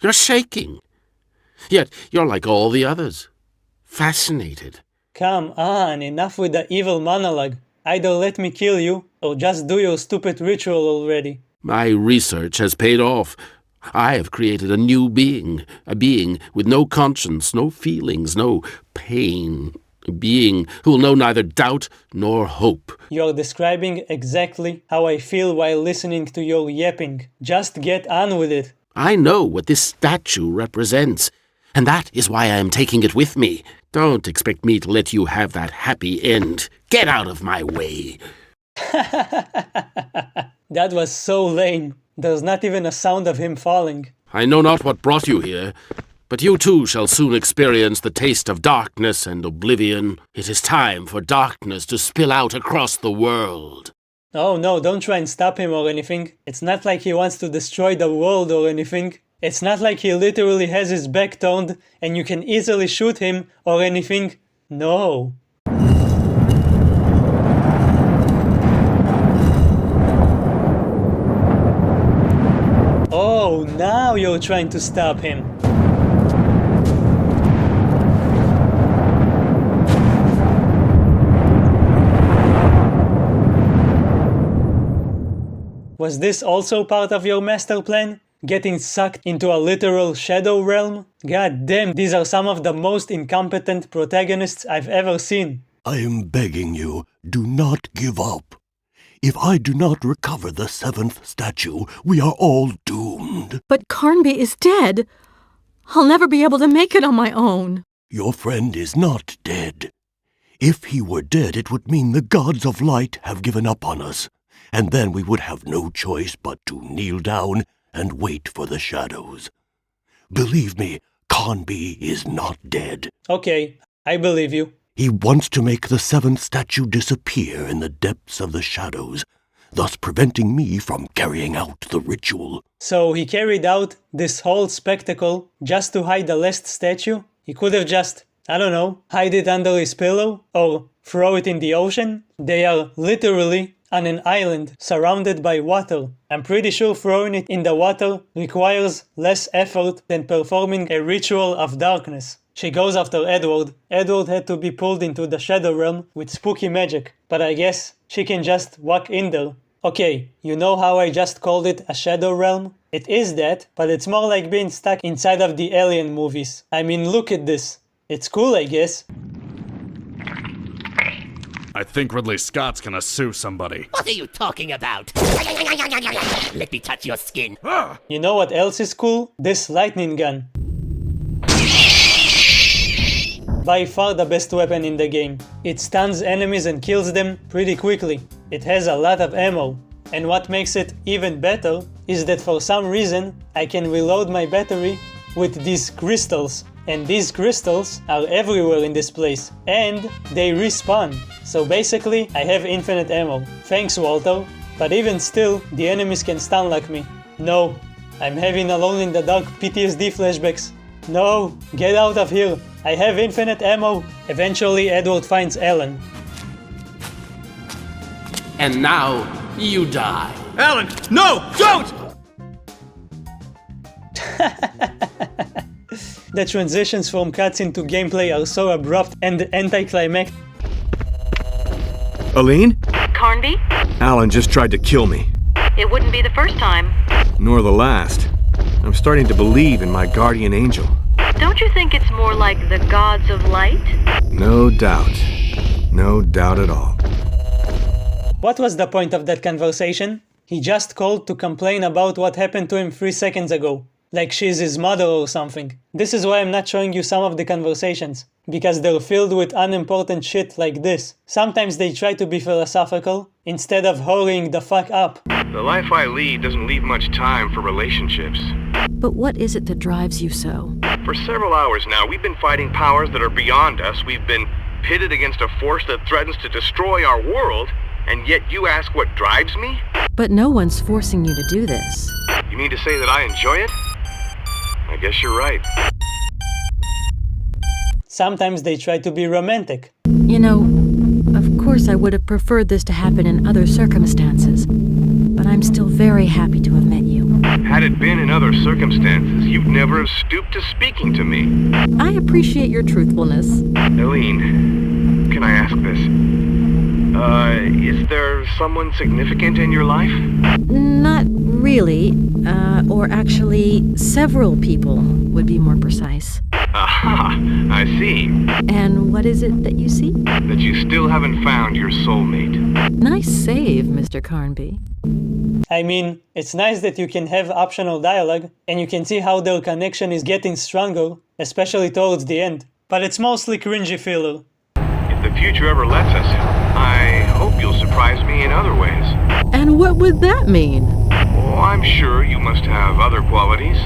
You're shaking. Yet you're like all the others, fascinated. Come on, enough with the evil monologue. Either let me kill you, or just do your stupid ritual already. My research has paid off. I have created a new being, a being with no conscience, no feelings, no pain. A being who will know neither doubt nor hope. You're describing exactly how I feel while listening to your yapping. Just get on with it. I know what this statue represents, and that is why I am taking it with me. Don't expect me to let you have that happy end. Get out of my way. That was so lame. There's not even a sound of him falling. I know not what brought you here, but you too shall soon experience the taste of darkness and oblivion. It is time for darkness to spill out across the world. Oh no, don't try and stop him or anything. It's not like he wants to destroy the world or anything. It's not like he literally has his back turned and you can easily shoot him or anything. No. Oh, now you're trying to stop him. Was this also part of your master plan? Getting sucked into a literal shadow realm? God damn, these are some of the most incompetent protagonists I've ever seen. I am begging you, do not give up. If I do not recover the 7th statue, we are all doomed. But Carnby is dead. I'll never be able to make it on my own. Your friend is not dead. If he were dead, it would mean the gods of light have given up on us, and then we would have no choice but to kneel down and wait for the shadows. Believe me, Carnby is not dead. Okay, I believe you. He wants to make the 7th statue disappear in the depths of the shadows, thus preventing me from carrying out the ritual. So he carried out this whole spectacle just to hide the last statue? He could have just, I don't know, hide it under his pillow or throw it in the ocean? They are literally on an island surrounded by water. I'm pretty sure throwing it in the water requires less effort than performing a ritual of darkness. She goes after Edward. Edward had to be pulled into the Shadow Realm with spooky magic, but I guess she can just walk in there. Okay, you know how I just called it a Shadow Realm? It is that, but it's more like being stuck inside of the Alien movies. I mean, look at this. It's cool, I guess. I think Ridley Scott's gonna sue somebody. What are you talking about? Let me touch your skin. You know what else is cool? This lightning gun. By far the best weapon in the game. It stuns enemies and kills them pretty quickly. It has a lot of ammo. And what makes it even better is that for some reason I can reload my battery with these crystals. And these crystals are everywhere in this place. And they respawn. So basically I have infinite ammo. Thanks, Walter. But even still, the enemies can stun like me. No, I'm having Alone in the Dark PTSD flashbacks. No, get out of here. I have infinite ammo. Eventually, Edward finds Ellen. And now, you die. Alan, no! Don't! The transitions from cutscene to gameplay are so abrupt and anticlimactic. Aline? Carnby? Alan just tried to kill me. It wouldn't be the first time. Nor the last. I'm starting to believe in my guardian angel. Don't you think it's more like the gods of light? No doubt. No doubt at all. What was the point of that conversation? He just called to complain about what happened to him 3 seconds ago. Like she's his mother or something. This is why I'm not showing you some of the conversations. Because they're filled with unimportant shit like this. Sometimes they try to be philosophical, instead of hurrying the fuck up. The life I lead doesn't leave much time for relationships. But what is it that drives you so? For several hours now, we've been fighting powers that are beyond us. We've been pitted against a force that threatens to destroy our world, and yet you ask what drives me? But no one's forcing you to do this. You mean to say that I enjoy it? I guess you're right. Sometimes they try to be romantic. You know, of course I would have preferred this to happen in other circumstances, but I'm still very happy to have met you. Had it been in other circumstances, you'd never have stooped to speaking to me. I appreciate your truthfulness. Eileen, can I ask this? Is there someone significant in your life? Not really, or actually several people would be more precise. Aha, I see. And what is it that you see? That you still haven't found your soulmate. Nice save, Mr. Carnby. I mean, it's nice that you can have optional dialogue, and you can see how their connection is getting stronger, especially towards the end. But it's mostly cringy filler. If the future ever lets us, I hope you'll surprise me in other ways. And what would that mean? Oh, I'm sure you must have other qualities.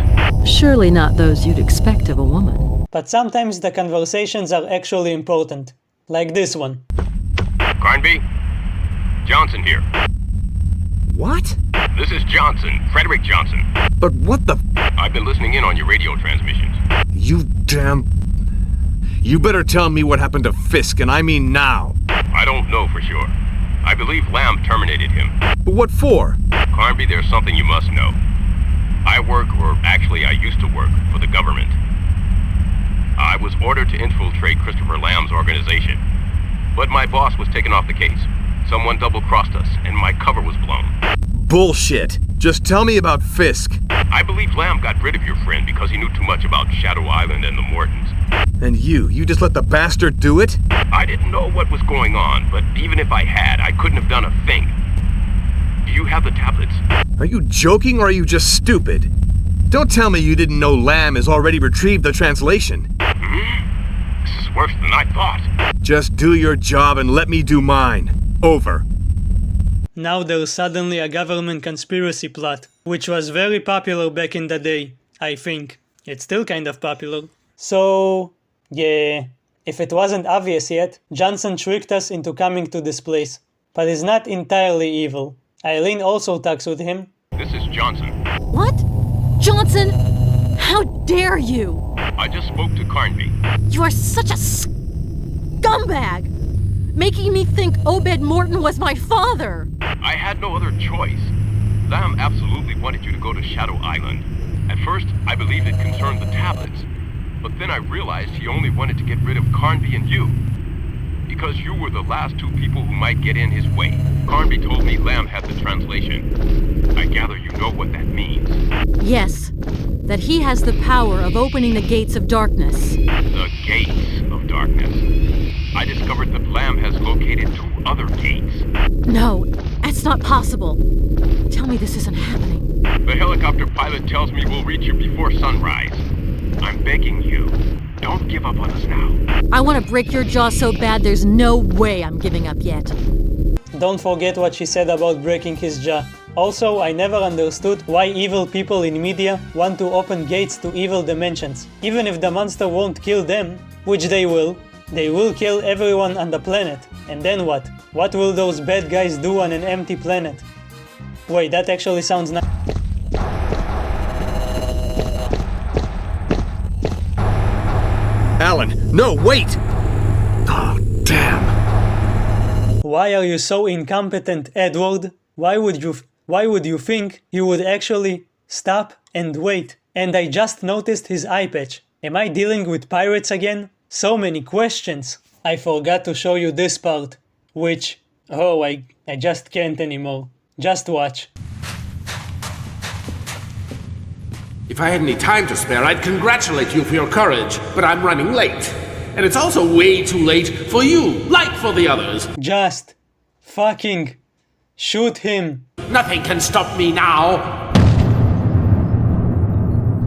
Surely not those you'd expect of a woman. But sometimes the conversations are actually important. Like this one. Carnby? Johnson here. What? This is Johnson, Frederick Johnson. But what the... I've been listening in on your radio transmissions. You damn... You better tell me what happened to Fisk, and I mean now. I don't know for sure. I believe Lamb terminated him. But what for? Carnby, there's something you must know. I work, or actually I used to work, for the government. I was ordered to infiltrate Christopher Lamb's organization. But my boss was taken off the case. Someone double-crossed us, and my cover was blown. Bullshit. Just tell me about Fisk. I believe Lamb got rid of your friend because he knew too much about Shadow Island and the Mortons. And you just let the bastard do it? I didn't know what was going on, but even if I had, I couldn't have done a thing. Do you have the tablets? Are you joking or are you just stupid? Don't tell me you didn't know Lamb has already retrieved the translation. This is worse than I thought. Just do your job and let me do mine. Over. Now there's suddenly a government conspiracy plot, which was very popular back in the day, I think. It's still kind of popular. So, yeah, if it wasn't obvious yet, Johnson tricked us into coming to this place. But he's not entirely evil. Eileen also talks with him. This is Johnson. What? Johnson? How dare you? I just spoke to Carnby. You are such a scumbag! Making me think Obed Morton was my father! I had no other choice. Lamb absolutely wanted you to go to Shadow Island. At first, I believed it concerned the tablets. But then I realized he only wanted to get rid of Carnby and you. Because you were the last two people who might get in his way. Carnby told me Lamb had the translation. I gather you know what that means. Yes, that he has the power of opening the gates of darkness. The gates of darkness. I discovered that Lamb has located 2 other gates. No, that's not possible. Tell me this isn't happening. The helicopter pilot tells me we'll reach you before sunrise. I'm begging you, don't give up on us now. I want to break your jaw so bad there's no way I'm giving up yet. Don't forget what she said about breaking his jaw. Also, I never understood why evil people in media want to open gates to evil dimensions. Even if the monster won't kill them, which they will kill everyone on the planet. And then what? What will those bad guys do on an empty planet? Wait, that actually sounds nice. Alan, no, wait! Oh, damn. Why are you so incompetent, Edward? Why would you think you would actually stop and wait? And I just noticed his eye patch. Am I dealing with pirates again? So many questions. I forgot to show you this part, which, I just can't anymore. Just watch. If I had any time to spare, I'd congratulate you for your courage, but I'm running late. And it's also way too late for you, like for the others. Just fucking shoot him. Nothing can stop me now.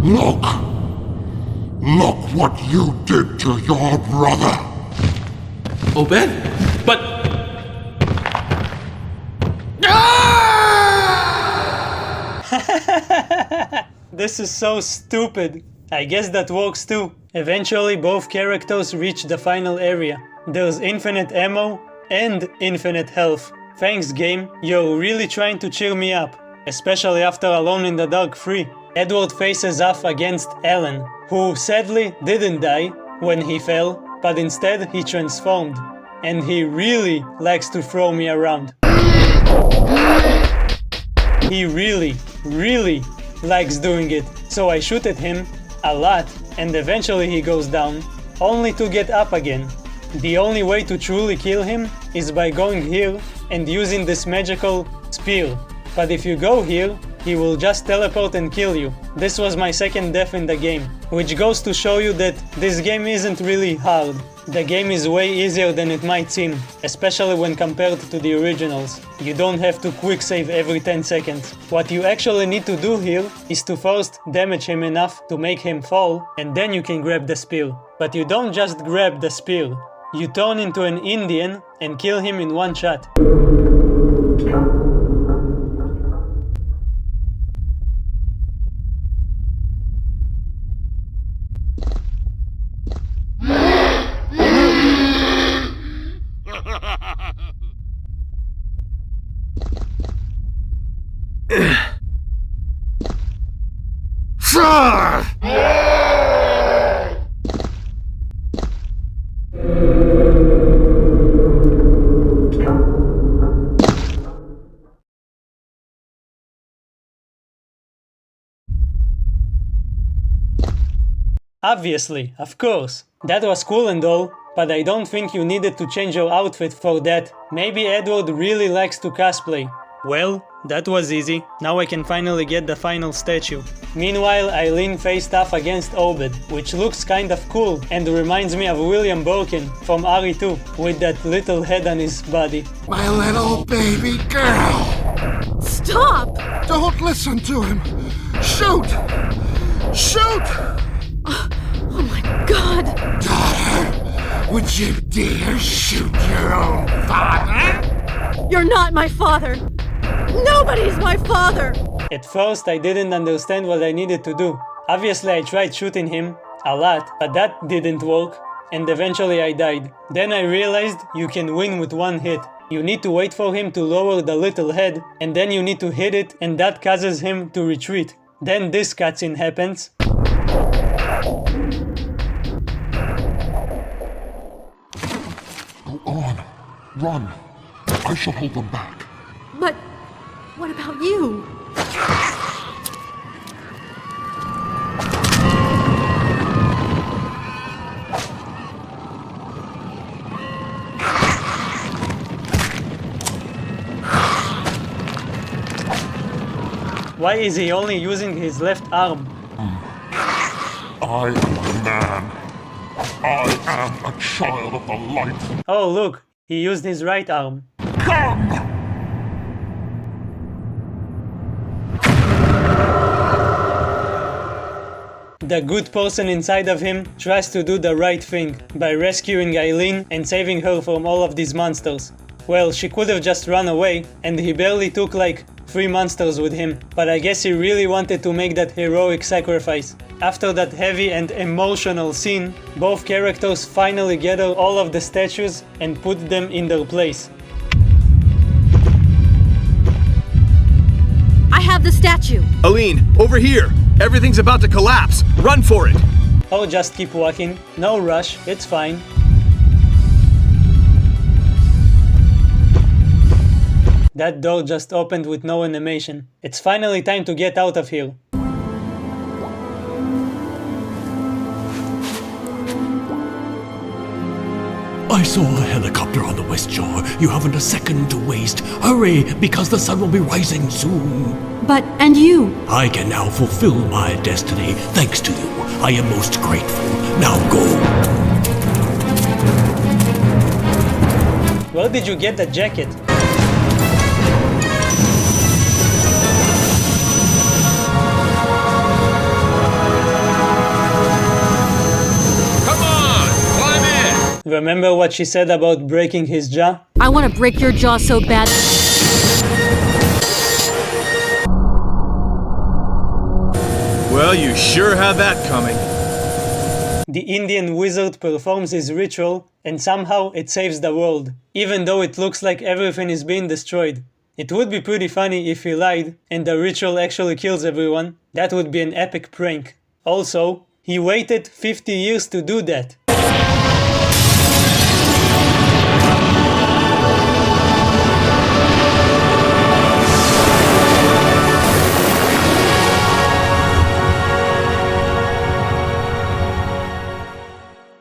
Look what you did to your brother. Obed? But... This is so stupid. I guess that works too. Eventually both characters reach the final area. There's infinite ammo and infinite health. Thanks game, you're really trying to cheer me up. Especially after Alone in the Dark 3. Edward faces off against Alan, who sadly didn't die when he fell, but instead he transformed. And he really likes to throw me around. He really likes doing it. So I shoot at him a lot, and eventually he goes down, only to get up again. The only way to truly kill him is by going here and using this magical spear. But if you go here, he will just teleport and kill you. This was my second death in the game, which goes to show you that this game isn't really hard. The game is way easier than it might seem, especially when compared to the originals. You don't have to quick save every 10 seconds. What you actually need to do here is to first damage him enough to make him fall, and then you can grab the spear. But you don't just grab the spear. You turn into an Indian and kill him in one shot. Obviously, of course. That was cool and all, but I don't think you needed to change your outfit for that. Maybe Edward really likes to cosplay. Well, that was easy. Now I can finally get the final statue. Meanwhile, Eileen faced off against Obed, which looks kind of cool and reminds me of William Birkin from RE2 with that little head on his body. My little baby girl! Stop! Don't listen to him! Shoot! Shoot! Oh my God! Daughter, would you dare shoot your own father? You're not my father! Nobody's my father! At first, I didn't understand what I needed to do. Obviously, I tried shooting him a lot, but that didn't work, and eventually I died. Then I realized you can win with one hit. You need to wait for him to lower the little head, and then you need to hit it, and that causes him to retreat. Then this cutscene happens. Go on. Run. I shall hold them back. But what about you? Why is he only using his left arm? I am a man. I am a child of the light. Oh look, he used his right arm. Come! The good person inside of him tries to do the right thing by rescuing Eileen and saving her from all of these monsters. Well, she could have just run away, and he barely took like 3 monsters with him, but I guess he really wanted to make that heroic sacrifice. After that heavy and emotional scene, both characters finally gather all of the statues and put them in their place. I have the statue! Aline, over here! Everything's about to collapse! Run for it! Oh, just keep walking. No rush, it's fine. That door just opened with no animation. It's finally time to get out of here. I saw a helicopter on the west shore. You haven't a second to waste. Hurry, because the sun will be rising soon. But, and you? I can now fulfill my destiny, thanks to you. I am most grateful. Now go. Where did you get that jacket? Remember what she said about breaking his jaw? I want to break your jaw so bad. Well, you sure had that coming. The Indian wizard performs his ritual, and somehow it saves the world, even though it looks like everything is being destroyed. It would be pretty funny if he lied, and the ritual actually kills everyone. That would be an epic prank. Also, he waited 50 years to do that.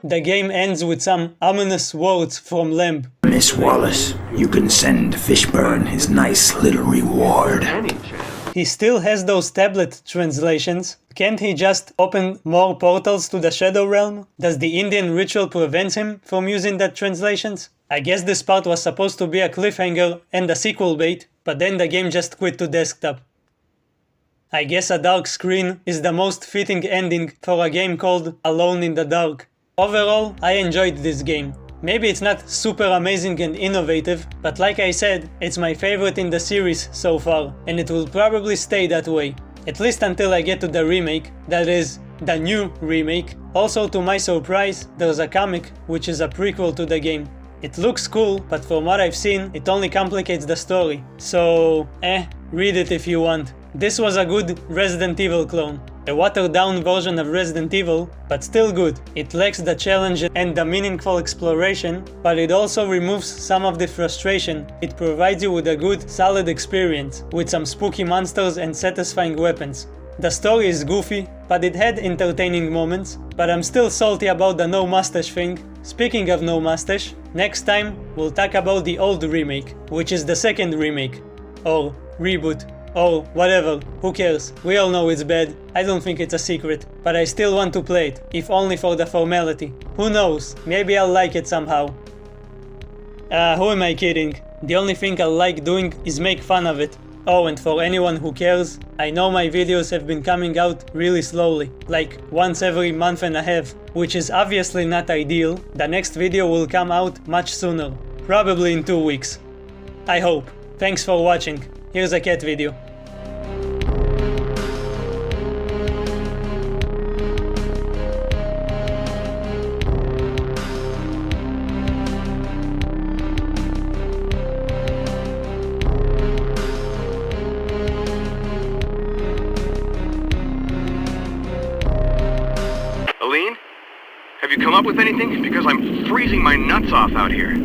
The game ends with some ominous words from Lamb. Miss Wallace, you can send Fishburne his nice little reward. He still has those tablet translations. Can't he just open more portals to the Shadow Realm? Does the Indian ritual prevent him from using that translations? I guess this part was supposed to be a cliffhanger and a sequel bait, but then the game just quit to desktop. I guess a dark screen is the most fitting ending for a game called Alone in the Dark. Overall, I enjoyed this game. Maybe it's not super amazing and innovative, but like I said, it's my favorite in the series so far, and it will probably stay that way. At least until I get to the remake, that is, the new remake. Also, to my surprise, there's a comic which is a prequel to the game. It looks cool, but from what I've seen, it only complicates the story. So, read it if you want. This was a good Resident Evil clone. A watered-down version of Resident Evil, but still good. It lacks the challenge and the meaningful exploration, but it also removes some of the frustration. It provides you with a good, solid experience, with some spooky monsters and satisfying weapons. The story is goofy, but it had entertaining moments, but I'm still salty about the no mustache thing. Speaking of no mustache, next time we'll talk about the old remake, which is the second remake, or reboot, or whatever, who cares, we all know it's bad, I don't think it's a secret, but I still want to play it, if only for the formality. Who knows, maybe I'll like it somehow. Who am I kidding? The only thing I like doing is make fun of it. Oh, and for anyone who cares, I know my videos have been coming out really slowly, like once every month and a half, which is obviously not ideal. The next video will come out much sooner, probably in 2 weeks. I hope. Thanks for watching. Here's a cat video. Aline? Have you come up with anything? Because I'm freezing my nuts off out here.